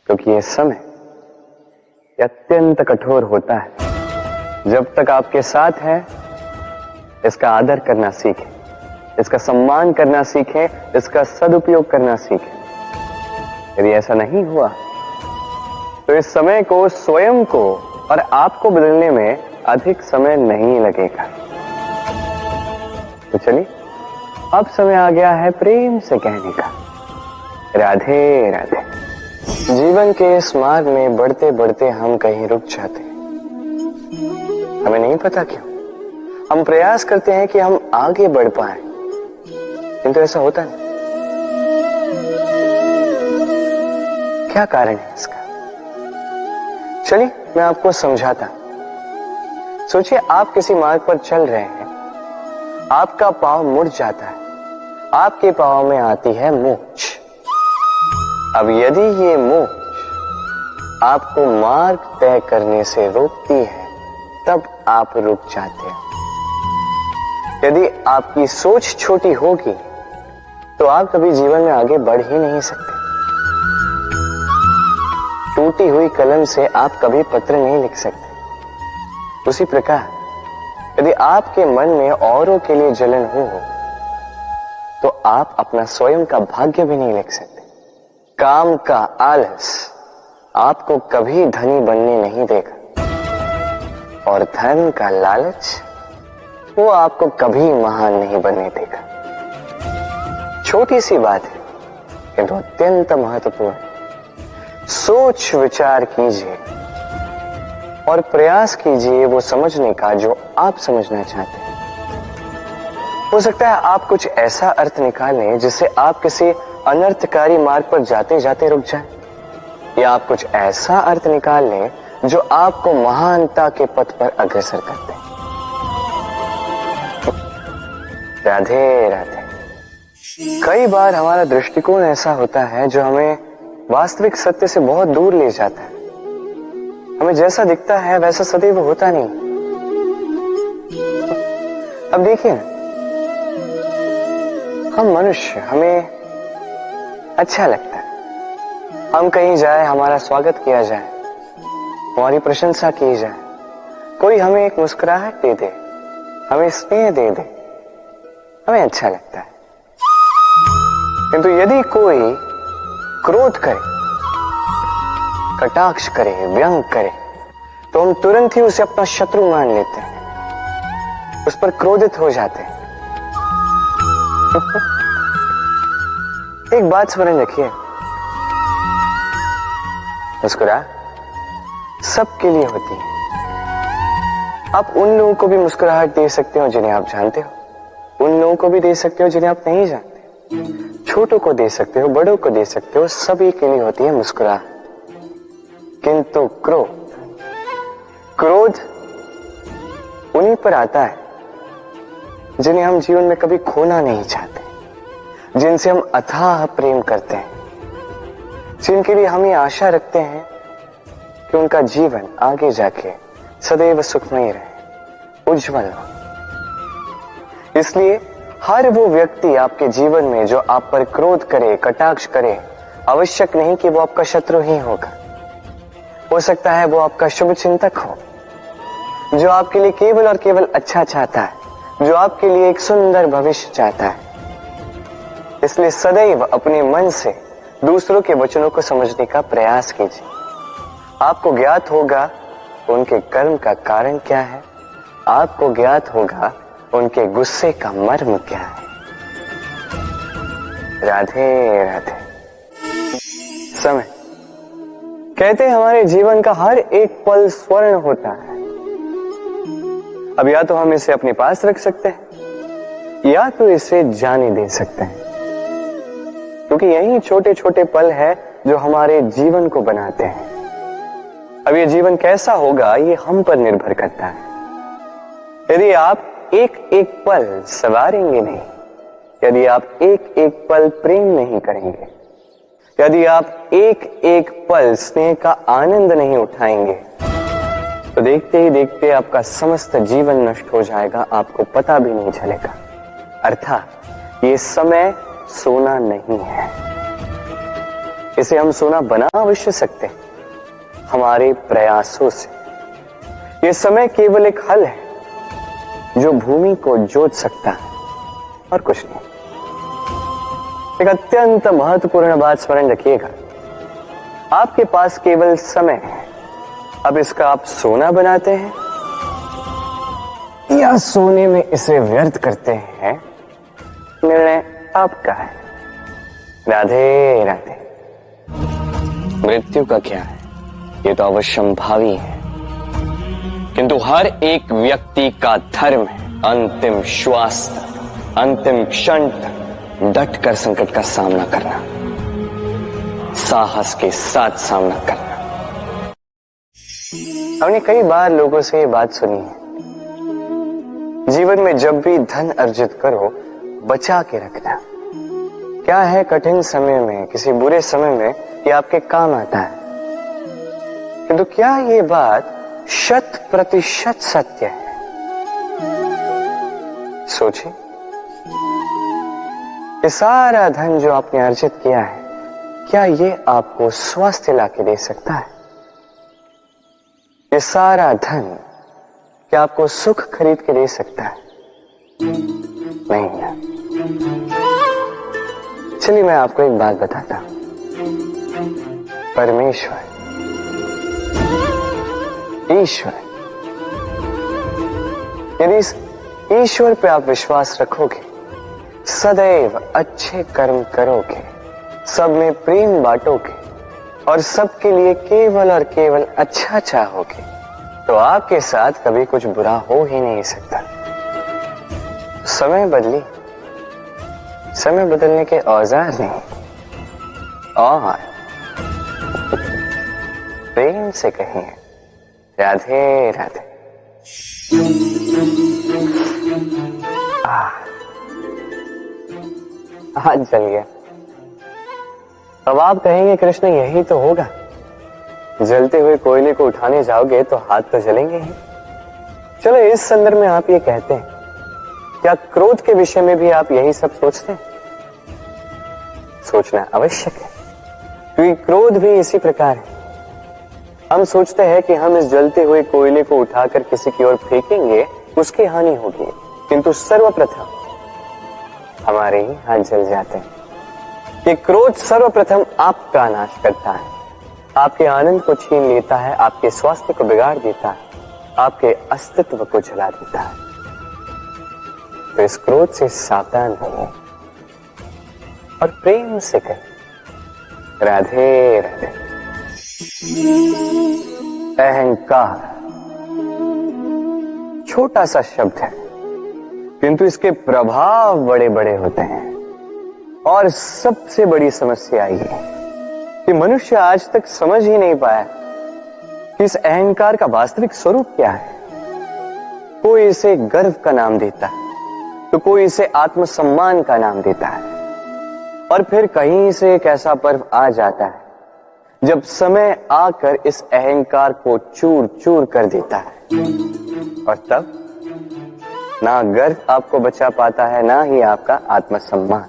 क्योंकि ये समय अत्यंत कठोर होता है। जब तक आपके साथ है, इसका आदर करना सीखें, इसका सम्मान करना सीखें, इसका सदुपयोग करना सीखें। यदि ऐसा नहीं हुआ तो इस समय को, स्वयं को और आपको बदलने में अधिक समय नहीं लगेगा। तो चलिए, अब समय आ गया है प्रेम से कहने का, राधे राधे। जीवन के इस मार्ग में बढ़ते बढ़ते हम कहीं रुक जाते हैं, हमें नहीं पता क्यों। हम प्रयास करते हैं कि हम आगे बढ़ पाएं, किंतु ऐसा होता नहीं। क्या कारण है इसका? चलिए मैं आपको समझाता। सोचिए, आप किसी मार्ग पर चल रहे हैं, आपका पांव मुड़ जाता है, आपके पांव में आती है मोच। अब यदि ये मोच आपको मार्ग तय करने से रोकती है, तब आप रुक जाते हैं। यदि आपकी सोच छोटी होगी तो आप कभी जीवन में आगे बढ़ ही नहीं सकते। टूटी हुई कलम से आप कभी पत्र नहीं लिख सकते। उसी प्रकार यदि आपके मन में औरों के लिए जलन हो तो आप अपना स्वयं का भाग्य भी नहीं लिख सकते। काम का आलस आपको कभी धनी बनने नहीं देगा, और धन का लालच वो आपको कभी महान नहीं बनने देगा। छोटी सी बात है किंतु अत्यंत महत्वपूर्ण। सोच विचार कीजिए और प्रयास कीजिए वो समझने का जो आप समझना चाहते हैं। हो सकता है आप कुछ ऐसा अर्थ निकालें जिससे आप किसी अनर्थकारी मार्ग पर जाते जाते रुक जाएं, या आप कुछ ऐसा अर्थ निकाल लें जो आपको महानता के पथ पर अग्रसर करते हैं। राधे राधे। कई बार हमारा दृष्टिकोण ऐसा होता है जो हमें वास्तविक सत्य से बहुत दूर ले जाता है। हमें जैसा दिखता है वैसा सदैव होता नहीं। अब देखिए, हम मनुष्य, हमें अच्छा लगता है हम कहीं जाए, हमारा स्वागत किया जाए, हमारी प्रशंसा की जाए, कोई हमें एक मुस्कुराहट दे दे, हमें स्नेह दे दे, हमें अच्छा लगता है। किंतु यदि कोई क्रोध करे, कटाक्ष करे, व्यंग करे, तो हम तुरंत ही उसे अपना शत्रु मान लेते हैं, उस पर क्रोधित हो जाते हैं। एक बात स्मरण रखिए, मुस्कुराहट सबके लिए होती है। आप उन लोगों को भी मुस्कुराहट दे सकते हो जिन्हें आप जानते हो, उन लोगों को भी दे सकते हो जिन्हें आप नहीं जानते, छोटों को दे सकते हो, बड़ों को दे सकते हो, सभी के लिए होती है मुस्कुराहट। किंतु क्रोध उन्हीं पर आता है जिन्हें हम जीवन में कभी खोना नहीं चाहते, जिनसे हम अथाह प्रेम करते हैं, जिनके लिए हम ये आशा रखते हैं कि उनका जीवन आगे जाके सदैव सुखमय रहे, उज्जवल हो। इसलिए हर वो व्यक्ति आपके जीवन में जो आप पर क्रोध करे, कटाक्ष करे, आवश्यक नहीं कि वो आपका शत्रु ही होगा। हो सकता है वो आपका शुभ चिंतक हो, जो आपके लिए केवल और केवल अच्छा चाहता है, जो आपके लिए एक सुंदर भविष्य चाहता है। इसलिए सदैव अपने मन से दूसरों के वचनों को समझने का प्रयास कीजिए। आपको ज्ञात होगा उनके कर्म का कारण क्या है, आपको ज्ञात होगा उनके गुस्से का मर्म क्या है। राधे राधे। समय कहते हैं हमारे जीवन का हर एक पल स्वर्ण होता है। अब या तो हम इसे अपने पास रख सकते हैं या तो इसे जाने दे सकते हैं, क्योंकि यही छोटे छोटे पल है जो हमारे जीवन को बनाते हैं। अब ये जीवन कैसा होगा ये हम पर निर्भर करता है। यदि आप एक एक पल संवारेंगे नहीं, यदि आप एक एक पल प्रेम नहीं करेंगे, यदि आप एक एक पल स्नेह का आनंद नहीं उठाएंगे, तो देखते ही देखते आपका समस्त जीवन नष्ट हो जाएगा, आपको पता भी नहीं चलेगा। अर्थात ये समय सोना नहीं है, इसे हम सोना बना अवश्य सकते हैं हमारे प्रयासों से। ये समय केवल एक हल है जो भूमि को जोत सकता है और कुछ नहीं। एक अत्यंत महत्वपूर्ण बात स्मरण रखिएगा, आपके पास केवल समय है। अब इसका आप सोना बनाते हैं या सोने में इसे व्यर्थ करते हैं, निर्णय आपका है। राधे राधे। मृत्यु का क्या है, ये तो अवश्यंभावी है, किंतु हर एक व्यक्ति का धर्म है अंतिम श्वास तक, अंतिम क्षण तक डट कर संकट का सामना करना, साहस के साथ सामना करना। हमने कई बार लोगों से ये बात सुनी है, जीवन में जब भी धन अर्जित करो बचा के रखना। क्या है, कठिन समय में, किसी बुरे समय में ये आपके काम आता है। किंतु क्या ये बात 100% सत्य है? सोचिए, ये सारा धन जो आपने अर्जित किया है, क्या ये आपको स्वास्थ्य लाके दे सकता है? ये सारा धन क्या आपको सुख खरीद के दे सकता है? नहीं ना। चलिए मैं आपको एक बात बताता हूं। परमेश्वर, ईश्वर, यदि इस ईश्वर पे आप विश्वास रखोगे, सदैव अच्छे कर्म करोगे, सब में प्रेम बांटोगे और सबके लिए केवल और केवल अच्छा चाहोगे, तो आपके साथ कभी कुछ बुरा हो ही नहीं सकता। समय बदली, समय बदलने के औजार नहीं, और प्रेम से कहिए राधे राधे। हाथ जल गया। अब आप कहेंगे कृष्ण यही तो होगा, जलते हुए कोयले को उठाने जाओगे तो हाथ तो जलेंगे ही। चलो इस संदर्भ में आप ये कहते हैं, क्या क्रोध के विषय में भी आप यही सब सोचते हैं? सोचना आवश्यक है, क्योंकि क्रोध भी इसी प्रकार है। हम सोचते हैं कि हम इस जलते हुए कोयले को उठाकर किसी की ओर फेंकेंगे, उसकी हानि होगी, किंतु सर्वप्रथम हमारे ही हाथ जल जाते हैं। ये क्रोध सर्वप्रथम आपका नाश करता है, आपके आनंद को छीन लेता है, आपके स्वास्थ्य को बिगाड़ देता है, आपके अस्तित्व को जला देता है। तो इस क्रोध से सावधान रहिए और प्रेम से कहिए राधे राधे। अहंकार छोटा सा शब्द है, किंतु इसके प्रभाव बड़े बड़े होते हैं। और सबसे बड़ी समस्या ये है कि मनुष्य आज तक समझ ही नहीं पाया कि इस अहंकार का वास्तविक स्वरूप क्या है। कोई इसे गर्व का नाम देता है, तो कोई इसे आत्मसम्मान का नाम देता है, और फिर कहीं से एक ऐसा पर्व आ जाता है जब समय आकर इस अहंकार को चूर चूर कर देता है, और तब ना गर्व आपको बचा पाता है, ना ही आपका आत्मसम्मान।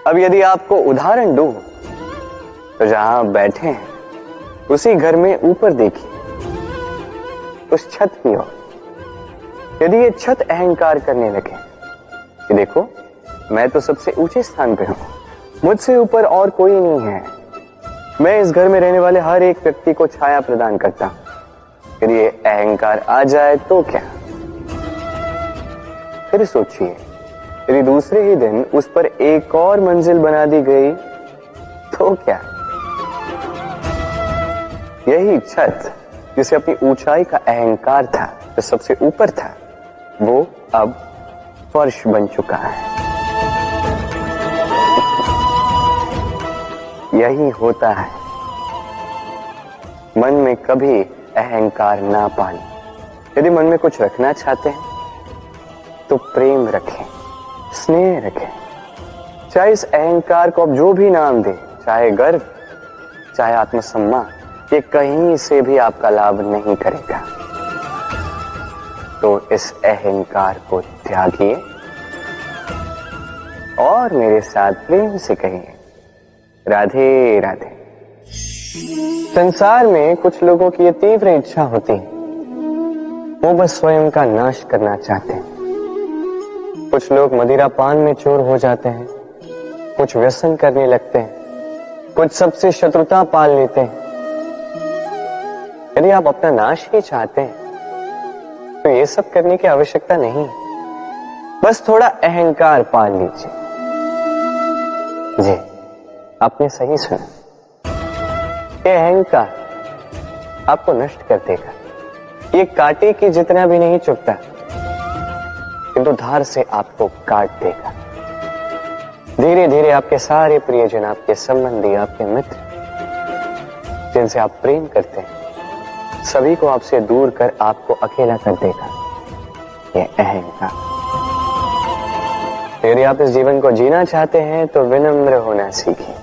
अब यदि आपको उदाहरण दूं, तो जहां आप बैठे हैं उसी घर में ऊपर देखिए, उस छत की ओर। यदि ये छत अहंकार करने लगे कि देखो मैं तो सबसे ऊंचे स्थान पे हूं, मुझसे ऊपर और कोई नहीं है, मैं इस घर में रहने वाले हर एक व्यक्ति को छाया प्रदान करता हूं, यदि ये अहंकार आ जाए तो क्या? फिर सोचिए, यदि दूसरे ही दिन उस पर एक और मंजिल बना दी गई तो क्या? यही छत जिसे अपनी ऊंचाई का अहंकार था, जो सबसे ऊपर था, वो अब फर्श बन चुका है। यही होता है। मन में कभी अहंकार ना पालें। यदि मन में कुछ रखना चाहते हैं तो प्रेम रखें, स्नेह रखें। चाहे इस अहंकार को आप जो भी नाम दें, चाहे गर्व, चाहे आत्मसम्मान, ये कहीं से भी आपका लाभ नहीं करेगा। तो इस अहंकार को त्यागिए और मेरे साथ प्रेम से कहिए, राधे राधे। संसार में कुछ लोगों की ये तीव्र इच्छा होती है, वो बस स्वयं का नाश करना चाहते हैं। कुछ लोग मदिरा पान में चोर हो जाते हैं, कुछ व्यसन करने लगते हैं, कुछ सबसे शत्रुता पाल लेते हैं। यदि आप अपना नाश ही चाहते हैं तो ये सब करने की आवश्यकता नहीं है, बस थोड़ा अहंकार पाल लीजिए। जी, आपने सही सुना, ये अहंकार आपको नष्ट कर देगा। ये कांटे की जितना भी नहीं चुभता, किंतु धार से आपको काट देगा। धीरे धीरे आपके सारे प्रियजन, आपके संबंधी, आपके मित्र, जिनसे आप प्रेम करते हैं, सभी को आपसे दूर कर आपको अकेला कर देगा ये अहंकार। यदि आप इस जीवन को जीना चाहते हैं तो विनम्र होना सीखिए।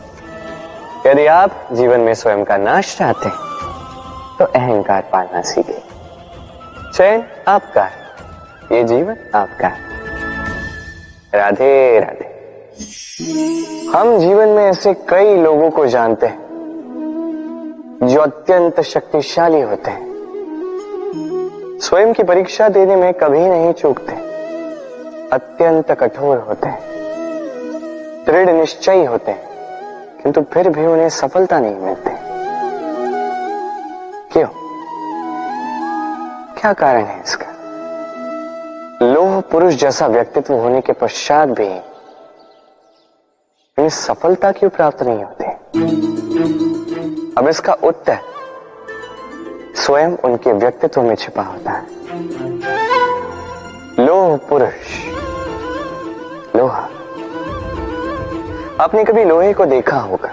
यदि आप जीवन में स्वयं का नाश चाहते हैं तो अहंकार पालना सीखिए। चयन आपका है, ये जीवन आपका है। राधे राधे। हम जीवन में ऐसे कई लोगों को जानते हैं जो अत्यंत शक्तिशाली होते हैं, स्वयं की परीक्षा देने में कभी नहीं चूकते, अत्यंत कठोर होते हैं, दृढ़ निश्चयी होते हैं, किंतु फिर भी उन्हें सफलता नहीं मिलती। क्यों? क्या कारण है इसका? लोह पुरुष जैसा व्यक्तित्व होने के पश्चात भी उन्हें सफलता क्यों प्राप्त नहीं होती? अब इसका उत्तर स्वयं उनके व्यक्तित्व में छिपा होता है। लोह पुरुष, लोहा। आपने कभी लोहे को देखा होगा,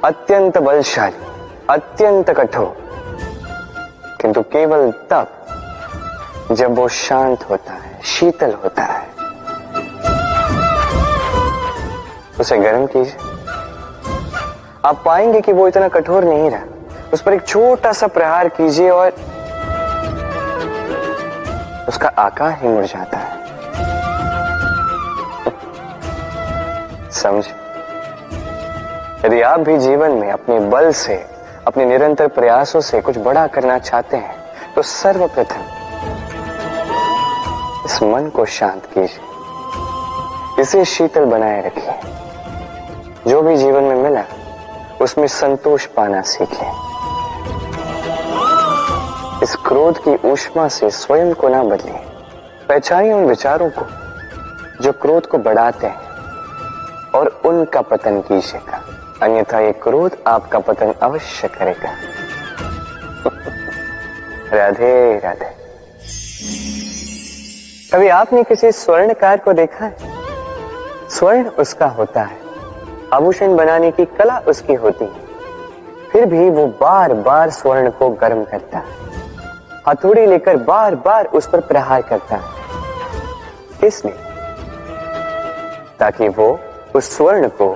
अत्यंत बलशाली, अत्यंत कठोर, किंतु केवल तब जब वो शांत होता है, शीतल होता है। उसे गर्म कीजिए, आप पाएंगे कि वो इतना कठोर नहीं रहा। उस पर एक छोटा सा प्रहार कीजिए और उसका आकार ही मुड़ जाता है। समझ? यदि आप भी जीवन में अपने बल से, अपने निरंतर प्रयासों से कुछ बड़ा करना चाहते हैं तो सर्वप्रथम इस मन को शांत कीजिए, इसे शीतल बनाए रखिए। जो भी जीवन में मिला उसमें संतोष पाना सीखें। इस क्रोध की ऊष्मा से स्वयं को ना बदलें। पहचानिए उन विचारों को जो क्रोध को बढ़ाते हैं और उनका पतन कीजिएगा, अन्यथा ये क्रोध आपका पतन अवश्य करेगा। राधे राधे। कभी आपने किसी स्वर्णकार को देखा है? स्वर्ण उसका होता है, आभूषण बनाने की कला उसकी होती है, फिर भी वो बार बार स्वर्ण को गर्म करता है, हथौड़ी लेकर बार बार उस पर प्रहार करता है। किसने? ताकि वो उस स्वर्ण को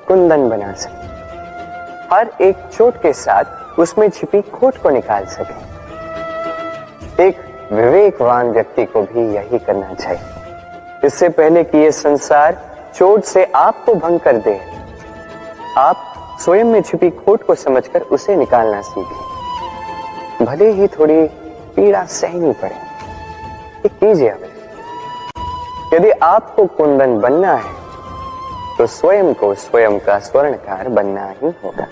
कुंदन बना सके, हर एक चोट के साथ उसमें छिपी खोट को निकाल सके। एक विवेकवान व्यक्ति को भी यही करना चाहिए। इससे पहले कि ये संसार चोट से आपको भंग कर दे, आप स्वयं में छिपी खोट को समझकर उसे निकालना सीखें। भले ही थोड़ी पीड़ा सहनी पड़े, ये कीजिए अवश्य। यदि आपको कुंदन बनना है तो स्वयं को स्वयं का स्वर्णकार बनना ही होगा।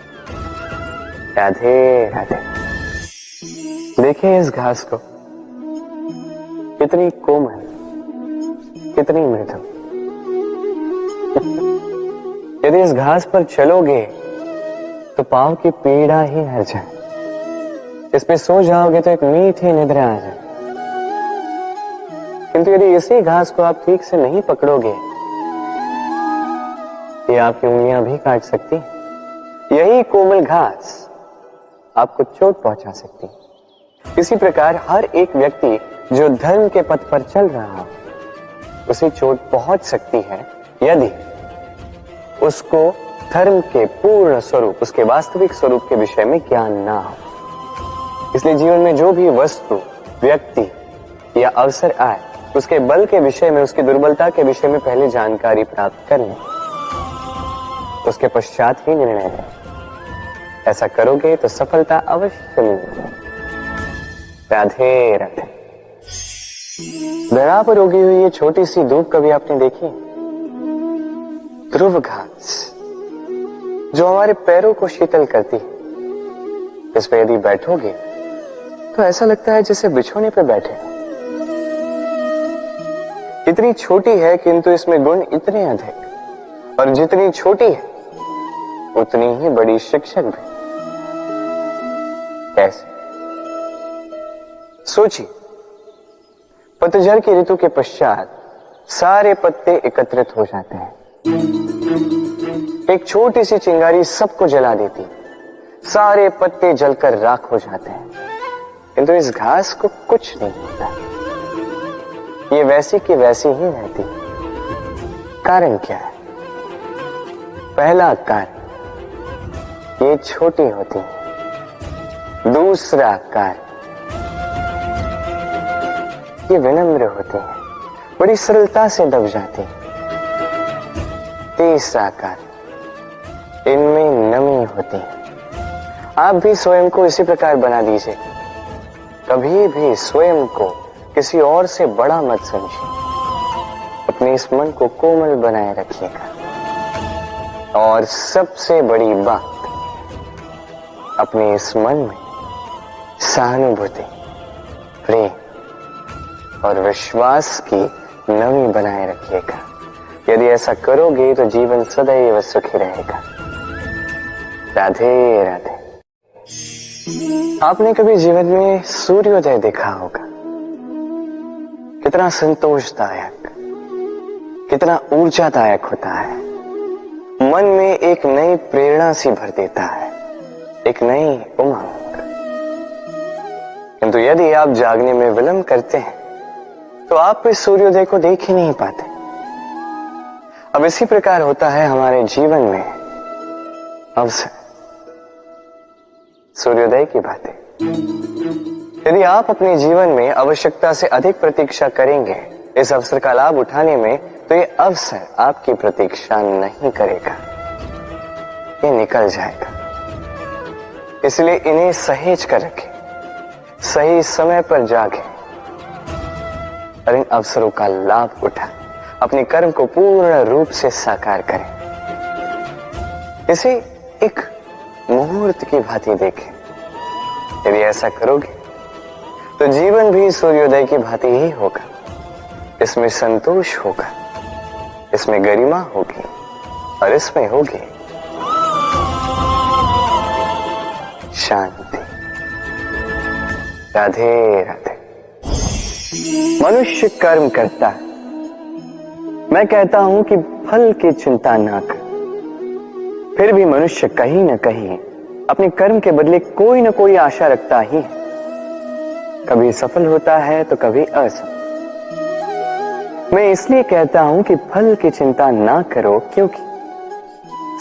राधे राधे। देखिए इस घास को, कितनी कोमल, कितनी मृदु। यदि इस घास पर चलोगे तो पांव की पीड़ा ही हर जाए। इसमें सो जाओगे तो एक मीठी निद्रा आ जाए। किंतु यदि इसी घास को आप ठीक से नहीं पकड़ोगे, ये आपकी उंगलियां भी काट सकती, यही कोमल घास आपको चोट पहुंचा सकती है। इसी प्रकार हर एक व्यक्ति जो धर्म के पथ पर चल रहा हो उसे चोट पहुंच सकती है यदि उसको धर्म के पूर्ण स्वरूप, उसके वास्तविक स्वरूप के विषय में ज्ञान ना हो। इसलिए जीवन में जो भी वस्तु, व्यक्ति या अवसर आए उसके बल के विषय में, उसकी दुर्बलता के विषय में पहले जानकारी प्राप्त कर लें, उसके पश्चात ही निर्णय लें। ऐसा करोगे तो सफलता अवश्य मिलेगी। राधे राधे। धरा पर उगी हुई ये छोटी सी धूप कभी आपने देखी? ध्रुव घास जो हमारे पैरों को शीतल करती है, इस पे यदि बैठोगे तो ऐसा लगता है जैसे बिछोने पे बैठे हो। इतनी छोटी है किंतु इसमें गुण इतने अधिक, और जितनी छोटी है उतनी ही बड़ी शिक्षक भी। कैसे? सोचिए, पतझड़ की ऋतु के पश्चात सारे पत्ते एकत्रित हो जाते हैं। एक छोटी सी चिंगारी सबको जला देती है, सारे पत्ते जलकर राख हो जाते हैं, किंतु इस घास को कुछ नहीं होता। ये वैसी की वैसी ही रहती है। कारण क्या है? पहला कारण, ये छोटी होती है। दूसरा कारण, ये विनम्र होती है, बड़ी सरलता से दब जाती है। तीसरा कारण, इनमें नमी होती है। आप भी स्वयं को इसी प्रकार बना दीजिए। कभी भी स्वयं को किसी और से बड़ा मत समझिए। अपने इस मन को कोमल बनाए रखिएगा। और सबसे बड़ी बात, अपने इस मन में सहानुभूति, प्रेम और विश्वास की नमी बनाए रखिएगा। यदि ऐसा करोगे तो जीवन सदैव सुखी रहेगा। राधे राधे। आपने कभी जीवन में सूर्योदय देखा होगा? कितना संतोषदायक, कितना ऊर्जादायक होता है। मन में एक नई प्रेरणा सी भर देता है, एक नई उमंग। किंतु यदि आप जागने में विलंब करते हैं तो आप इस सूर्योदय को देख ही नहीं पाते। अब इसी प्रकार होता है हमारे जीवन में अवसर, सूर्योदय की बातें। यदि आप अपने जीवन में आवश्यकता से अधिक प्रतीक्षा करेंगे इस अवसर का लाभ उठाने में, तो ये अवसर आपकी प्रतीक्षा नहीं करेगा, ये निकल जाएगा। इसलिए इन्हें सहेज कर रखें, सही समय पर जागें और इन अवसरों का लाभ उठाएं, अपने कर्म को पूर्ण रूप से साकार करें। इसे एक मुहूर्त की भांति देखें। यदि ऐसा करोगे तो जीवन भी सूर्योदय की भांति ही होगा। इसमें संतोष होगा, इसमें गरिमा होगी और इसमें होगी शांति। राधे राधे। मनुष्य कर्म करता है, मैं कहता हूं कि फल की चिंता ना कर। फिर भी मनुष्य कहीं न कहीं अपने कर्म के बदले कोई न कोई आशा रखता ही है। कभी सफल होता है तो कभी असफल। मैं इसलिए कहता हूं कि फल की चिंता ना करो, क्योंकि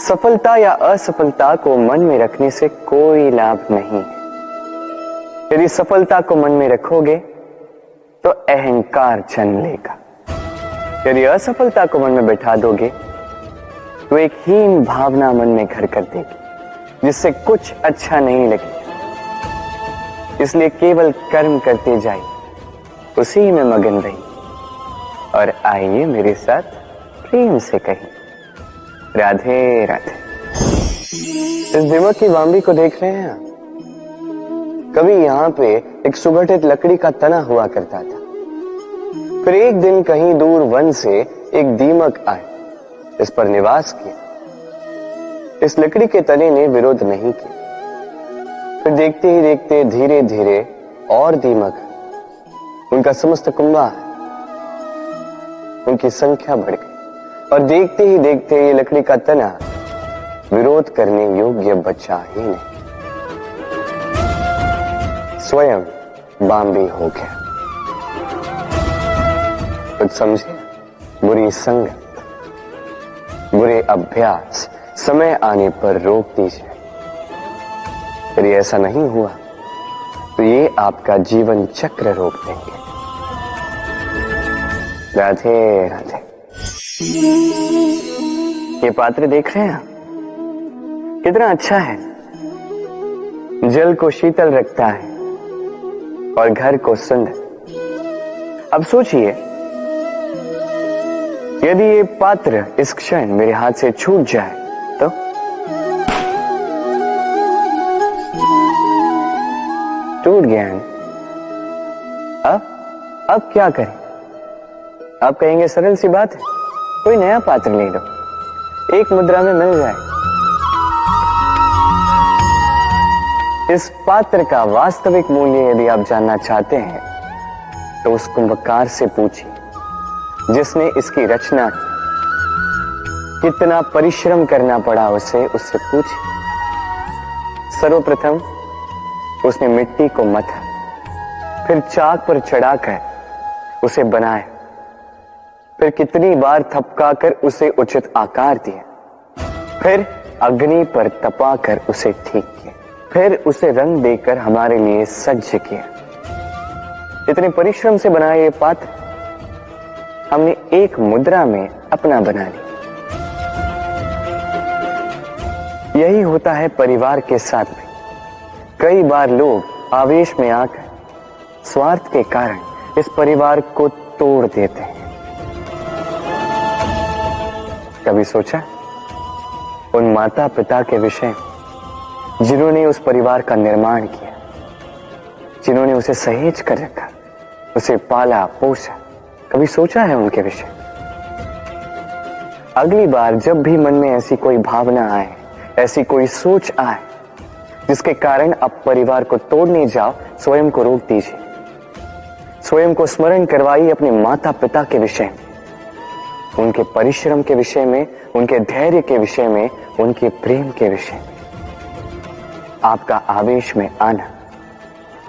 सफलता या असफलता को मन में रखने से कोई लाभ नहीं है। यदि सफलता को मन में रखोगे तो अहंकार जन्म लेगा। यदि असफलता को मन में बैठा दोगे तो एक हीन भावना मन में घर कर देगी, जिससे कुछ अच्छा नहीं लगेगा। इसलिए केवल कर्म करते जाइए, उसी में मगन रहिए और आइए मेरे साथ प्रेम से कहिए राधे राधे। इस दीमक की वाम्बी को देख रहे हैं आप? कभी यहाँ पे एक सुगठित लकड़ी का तना हुआ करता था। फिर एक दिन कहीं दूर वन से एक दीमक आए, इस पर निवास किया। इस लकड़ी के तने ने विरोध नहीं किया। फिर देखते ही देखते धीरे धीरे और दीमक, उनका समस्त कुंभा, उनकी संख्या बढ़ गई और देखते ही देखते ये लकड़ी का तना विरोध करने योग्य बचा ही नहीं, स्वयं बाम्बी हो गया। कुछ समझे? बुरी संगत, बुरे अभ्यास समय आने पर रोक दीजिए। यदि ऐसा नहीं हुआ तो ये आपका जीवन चक्र रोक देंगे। राधे राधे। ये पात्र देख रहे हैं आप? कितना अच्छा है, जल को शीतल रखता है और घर को सुंदर। अब सोचिए, यदि ये पात्र इस क्षण मेरे हाथ से छूट जाए तो टूट गया है। अब क्या करें? आप कहेंगे सरल सी बात है, कोई नया पात्र ले लो, एक मुद्रा में मिल जाए। इस पात्र का वास्तविक मूल्य यदि आप जानना चाहते हैं तो उस कुंभकार से पूछिए जिसने इसकी रचना की, कितना परिश्रम करना पड़ा उससे पूछिए। सर्वप्रथम उसने मिट्टी को मथा, फिर चाक पर चढ़ाकर उसे बनाया, फिर कितनी बार थपकाकर उसे उचित आकार दिया, फिर अग्नि पर तपाकर उसे ठीक किया, फिर उसे रंग देकर हमारे लिए सज्ज किया। इतने परिश्रम से बनाया ये पात्र हमने एक मुद्रा में अपना बना लिया। यही होता है परिवार के साथ भी। कई बार लोग आवेश में आकर स्वार्थ के कारण इस परिवार को तोड़ देते हैं। कभी सोचा उन माता पिता के विषय में जिन्होंने उस परिवार का निर्माण किया, जिन्होंने उसे सहेज कर रखा, उसे पाला पोसा? कभी सोचा है उनके विषय? अगली बार जब भी मन में ऐसी कोई भावना आए, ऐसी कोई सोच आए जिसके कारण अब परिवार को तोड़ने जाओ, स्वयं को रोक दीजिए। स्वयं को स्मरण करवाइए अपने माता पिता के विषय में, उनके परिश्रम के विषय में, उनके धैर्य के विषय में, उनके प्रेम के विषय में। आपका आवेश में आना,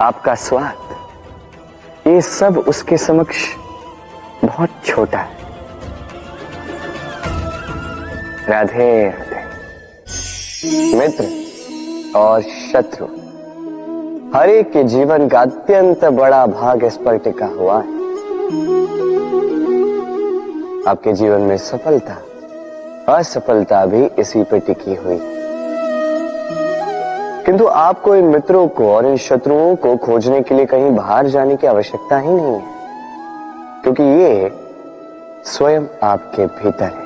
आपका स्वार्थ, ये सब उसके समक्ष बहुत छोटा है। राधे राधे। मित्र और शत्रु, हर एक के जीवन का अत्यंत बड़ा भाग इस पर टिका हुआ है। आपके जीवन में सफलता, असफलता भी इसी पर टिकी हुई। किंतु आपको इन मित्रों को और इन शत्रुओं को खोजने के लिए कहीं बाहर जाने की आवश्यकता ही नहीं है, क्योंकि ये स्वयं आपके भीतर है।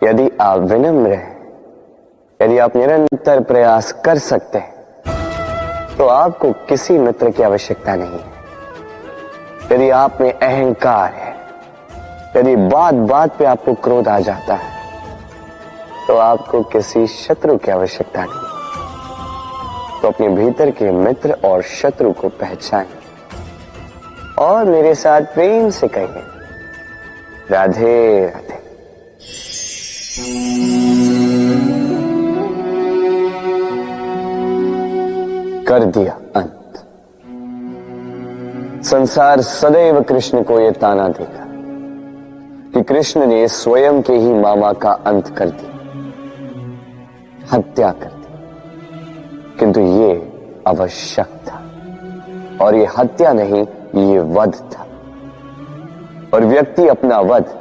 यदि आप विनम्र हैं, यदि आप निरंतर प्रयास कर सकते हैं, तो आपको किसी मित्र की आवश्यकता नहीं है। यदि आप में अहंकार है, यदि बात बात पे आपको क्रोध आ जाता है, तो आपको किसी शत्रु की आवश्यकता नहीं। तो अपने भीतर के मित्र और शत्रु को पहचानें और मेरे साथ प्रेम से कहिए, राधे राधे। कर दिया अंत। संसार सदैव कृष्ण को यह ताना देगा कि कृष्ण ने स्वयं के ही मामा का अंत कर दिया, हत्या कर दी। किंतु ये आवश्यक था, और ये हत्या नहीं, ये वध था। और व्यक्ति अपना वध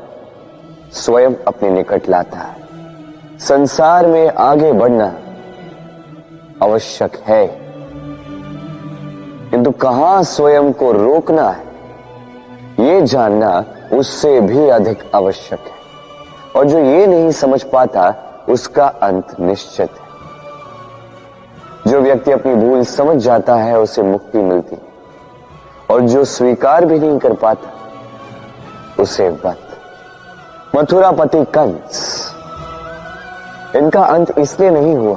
स्वयं अपने निकट लाता है। संसार में आगे बढ़ना आवश्यक है, किंतु कहां स्वयं को रोकना है, ये जानना उससे भी अधिक आवश्यक है। और जो ये नहीं समझ पाता, उसका अंत निश्चित है। जो व्यक्ति अपनी भूल समझ जाता है, उसे मुक्ति मिलती है, और जो स्वीकार भी नहीं कर पाता, उसे वध। मथुरापति कंस, इनका अंत इसलिए नहीं हुआ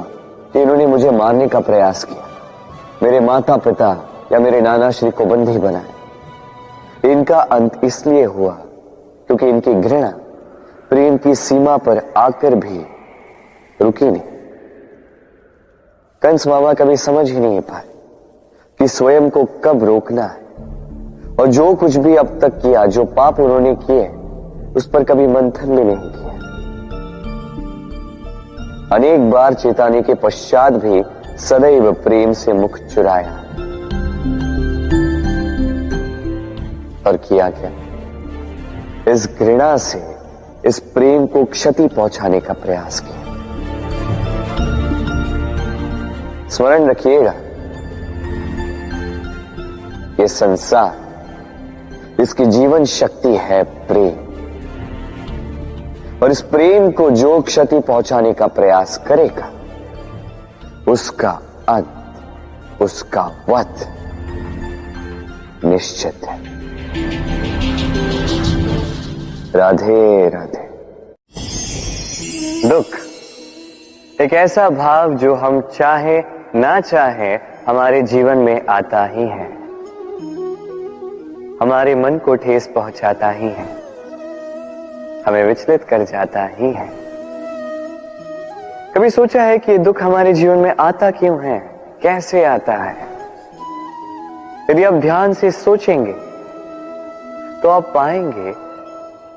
कि इन्होंने मुझे मारने का प्रयास किया, मेरे माता पिता या मेरे नाना श्री को बंदी बनाए। इनका अंत इसलिए हुआ क्योंकि इनकी घृणा प्रेम की सीमा पर आकर भी रुकी नहीं। कंस मामा कभी समझ ही नहीं पाए कि स्वयं को कब रोकना है, और जो कुछ भी अब तक किया, जो पाप उन्होंने किए, उस पर कभी मंथन भी नहीं किया। अनेक बार चेताने के पश्चात भी सदैव प्रेम से मुख चुराया। और किया क्या? इस घृणा से इस प्रेम को क्षति पहुंचाने का प्रयास किया। स्मरण रखिएगा, ये संसार, इसकी जीवन शक्ति है प्रेम, और इस प्रेम को जो क्षति पहुंचाने का प्रयास करेगा, उसका अंत, उसका वध निश्चित है। राधे राधे। दुख एक ऐसा भाव जो हम चाहे ना चाहे हमारे जीवन में आता ही है, हमारे मन को ठेस पहुंचाता ही है, हमें विचलित कर जाता ही है। कभी सोचा है कि ये दुख हमारे जीवन में आता क्यों है, कैसे आता है? यदि आप ध्यान से सोचेंगे तो आप पाएंगे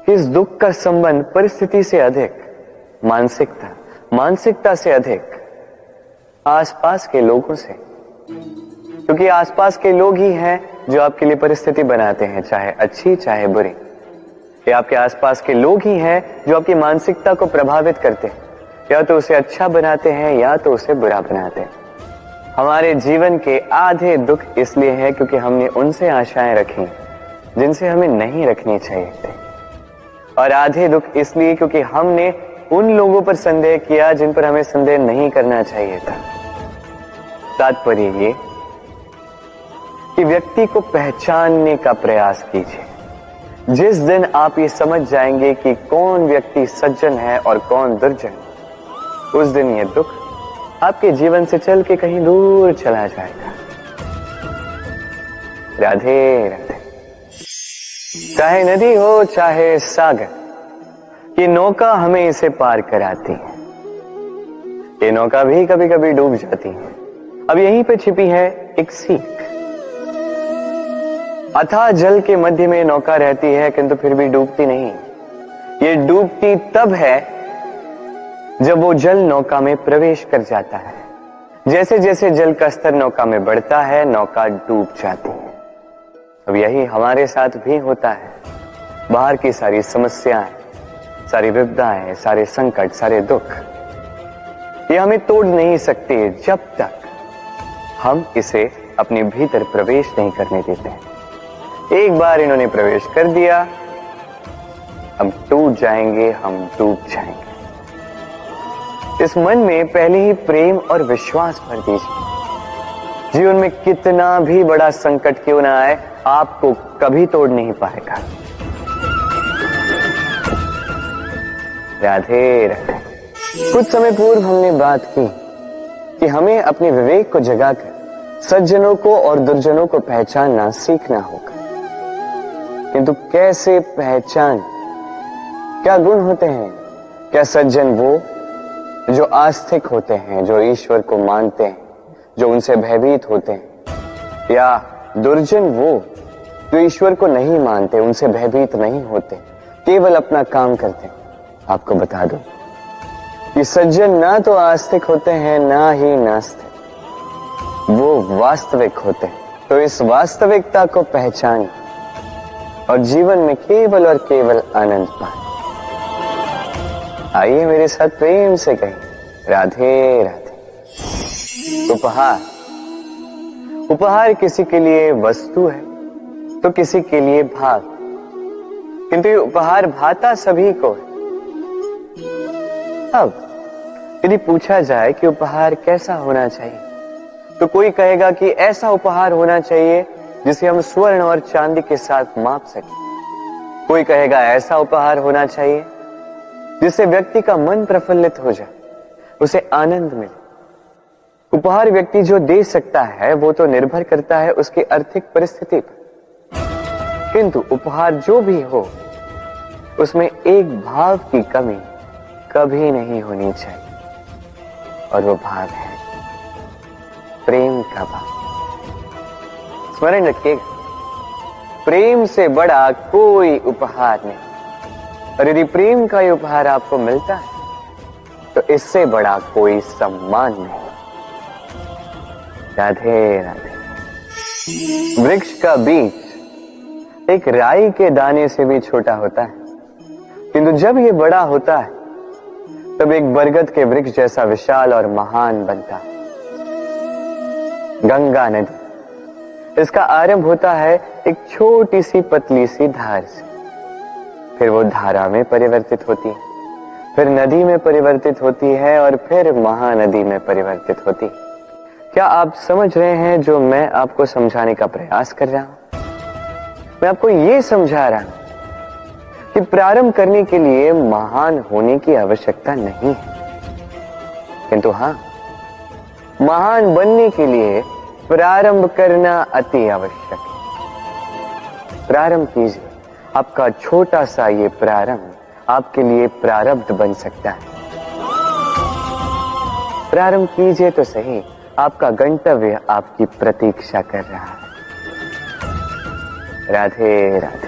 कि इस दुख का संबंध परिस्थिति से अधिक मानसिकता से अधिक आसपास के लोगों से, क्योंकि आसपास के लोग ही हैं जो आपके लिए परिस्थिति बनाते हैं, चाहे अच्छी चाहे बुरी। ये आपके आसपास के लोग ही हैं जो आपकी मानसिकता को प्रभावित करते हैं, या तो उसे अच्छा बनाते हैं या तो उसे बुरा बनाते हैं। हमारे जीवन के आधे दुख इसलिए है क्योंकि हमने उनसे आशाएं रखी जिनसे हमें नहीं रखनी चाहिए थी, और आधे दुख इसलिए क्योंकि हमने उन लोगों पर संदेह किया जिन पर हमें संदेह नहीं करना चाहिए था। तात्पर्य ये कि व्यक्ति को पहचानने का प्रयास कीजिए। जिस दिन आप ये समझ जाएंगे कि कौन व्यक्ति सज्जन है और कौन दुर्जन, उस दिन ये दुख आपके जीवन से चल के कहीं दूर चला जाएगा। राधे राधे। चाहे नदी हो चाहे सागर, ये नौका हमें इसे पार कराती है। ये नौका भी कभी कभी डूब जाती है। अब यहीं पे छिपी है एक सीख। अथाह जल के मध्य में नौका रहती है किंतु फिर भी डूबती नहीं। ये डूबती तब है जब वो जल नौका में प्रवेश कर जाता है। जैसे जैसे जल का स्तर नौका में बढ़ता है, नौका डूब जाती है। अब यही हमारे साथ भी होता है। बाहर की सारी समस्याएं, सारी विपदाएं, सारे संकट, सारे दुख, ये हमें तोड़ नहीं सकते जब तक हम इसे अपने भीतर प्रवेश नहीं करने देते हैं। एक बार इन्होंने प्रवेश कर दिया, हम टूट जाएंगे, हम डूब जाएंगे। इस मन में पहले ही प्रेम और विश्वास भर दीजिए। जीवन में कितना भी बड़ा संकट क्यों ना आए, आपको कभी तोड़ नहीं पाएगा। राधे राधे। कुछ समय पूर्व हमने बात की कि हमें अपने विवेक को जगाकर सज्जनों को और दुर्जनों को पहचानना सीखना होगा। किंतु कैसे पहचान? क्या गुण होते हैं? क्या सज्जन वो जो आस्तिक होते हैं, जो ईश्वर को मानते हैं, जो उनसे भयभीत होते हैं, या दुर्जन वो जो ईश्वर को नहीं मानते, उनसे भयभीत नहीं होते, केवल अपना काम करते हैं? आपको बता दूं कि सज्जन ना तो आस्तिक होते हैं ना ही नास्तिक, वो वास्तविक होते हैं। तो इस वास्तविकता को पहचान और जीवन में केवल और केवल आनंद पाए। आइए मेरे साथ प्रेम से कहें राधे राधे। उपहार किसी के लिए वस्तु है तो किसी के लिए भाव, किंतु ये उपहार भाता सभी को है। अब यदि पूछा जाए कि उपहार कैसा होना चाहिए, तो कोई कहेगा कि ऐसा उपहार होना चाहिए जिसे हम स्वर्ण और चांदी के साथ माप सकें। कोई कहेगा ऐसा उपहार होना चाहिए जिससे व्यक्ति का मन प्रफुल्लित हो जाए, उसे आनंद मिले। उपहार व्यक्ति जो दे सकता है वो तो निर्भर करता है उसकी आर्थिक परिस्थिति पर, किंतु उपहार जो भी हो उसमें एक भाव की कमी कभी नहीं होनी चाहिए। और वो भाव है प्रेम का भाव। स्मरण रखिएगा, प्रेम से बड़ा कोई उपहार नहीं, और यदि प्रेम का ये उपहार आपको मिलता है तो इससे बड़ा कोई सम्मान नहीं। राधे राधे। वृक्ष का बीज एक राई के दाने से भी छोटा होता है, किंतु जब ये बड़ा होता है तब एक बरगद के वृक्ष जैसा विशाल और महान बनता है। गंगा नदी, इसका आरंभ होता है एक छोटी सी पतली सी धार से, फिर वो धारा में परिवर्तित होती है, फिर नदी में परिवर्तित होती है, और फिर महानदी में परिवर्तित होती है। क्या आप समझ रहे हैं जो मैं आपको समझाने का प्रयास कर रहा हूं? मैं आपको यह समझा रहा हूं कि प्रारंभ करने के लिए महान होने की आवश्यकता नहीं है, किंतु हां, महान बनने के लिए प्रारंभ करना अति आवश्यक है। प्रारंभ कीजिए। आपका छोटा सा ये प्रारंभ आपके लिए प्रारब्ध बन सकता है। प्रारंभ कीजिए तो सही, आपका गंतव्य आपकी प्रतीक्षा कर रहा है। राधे राधे।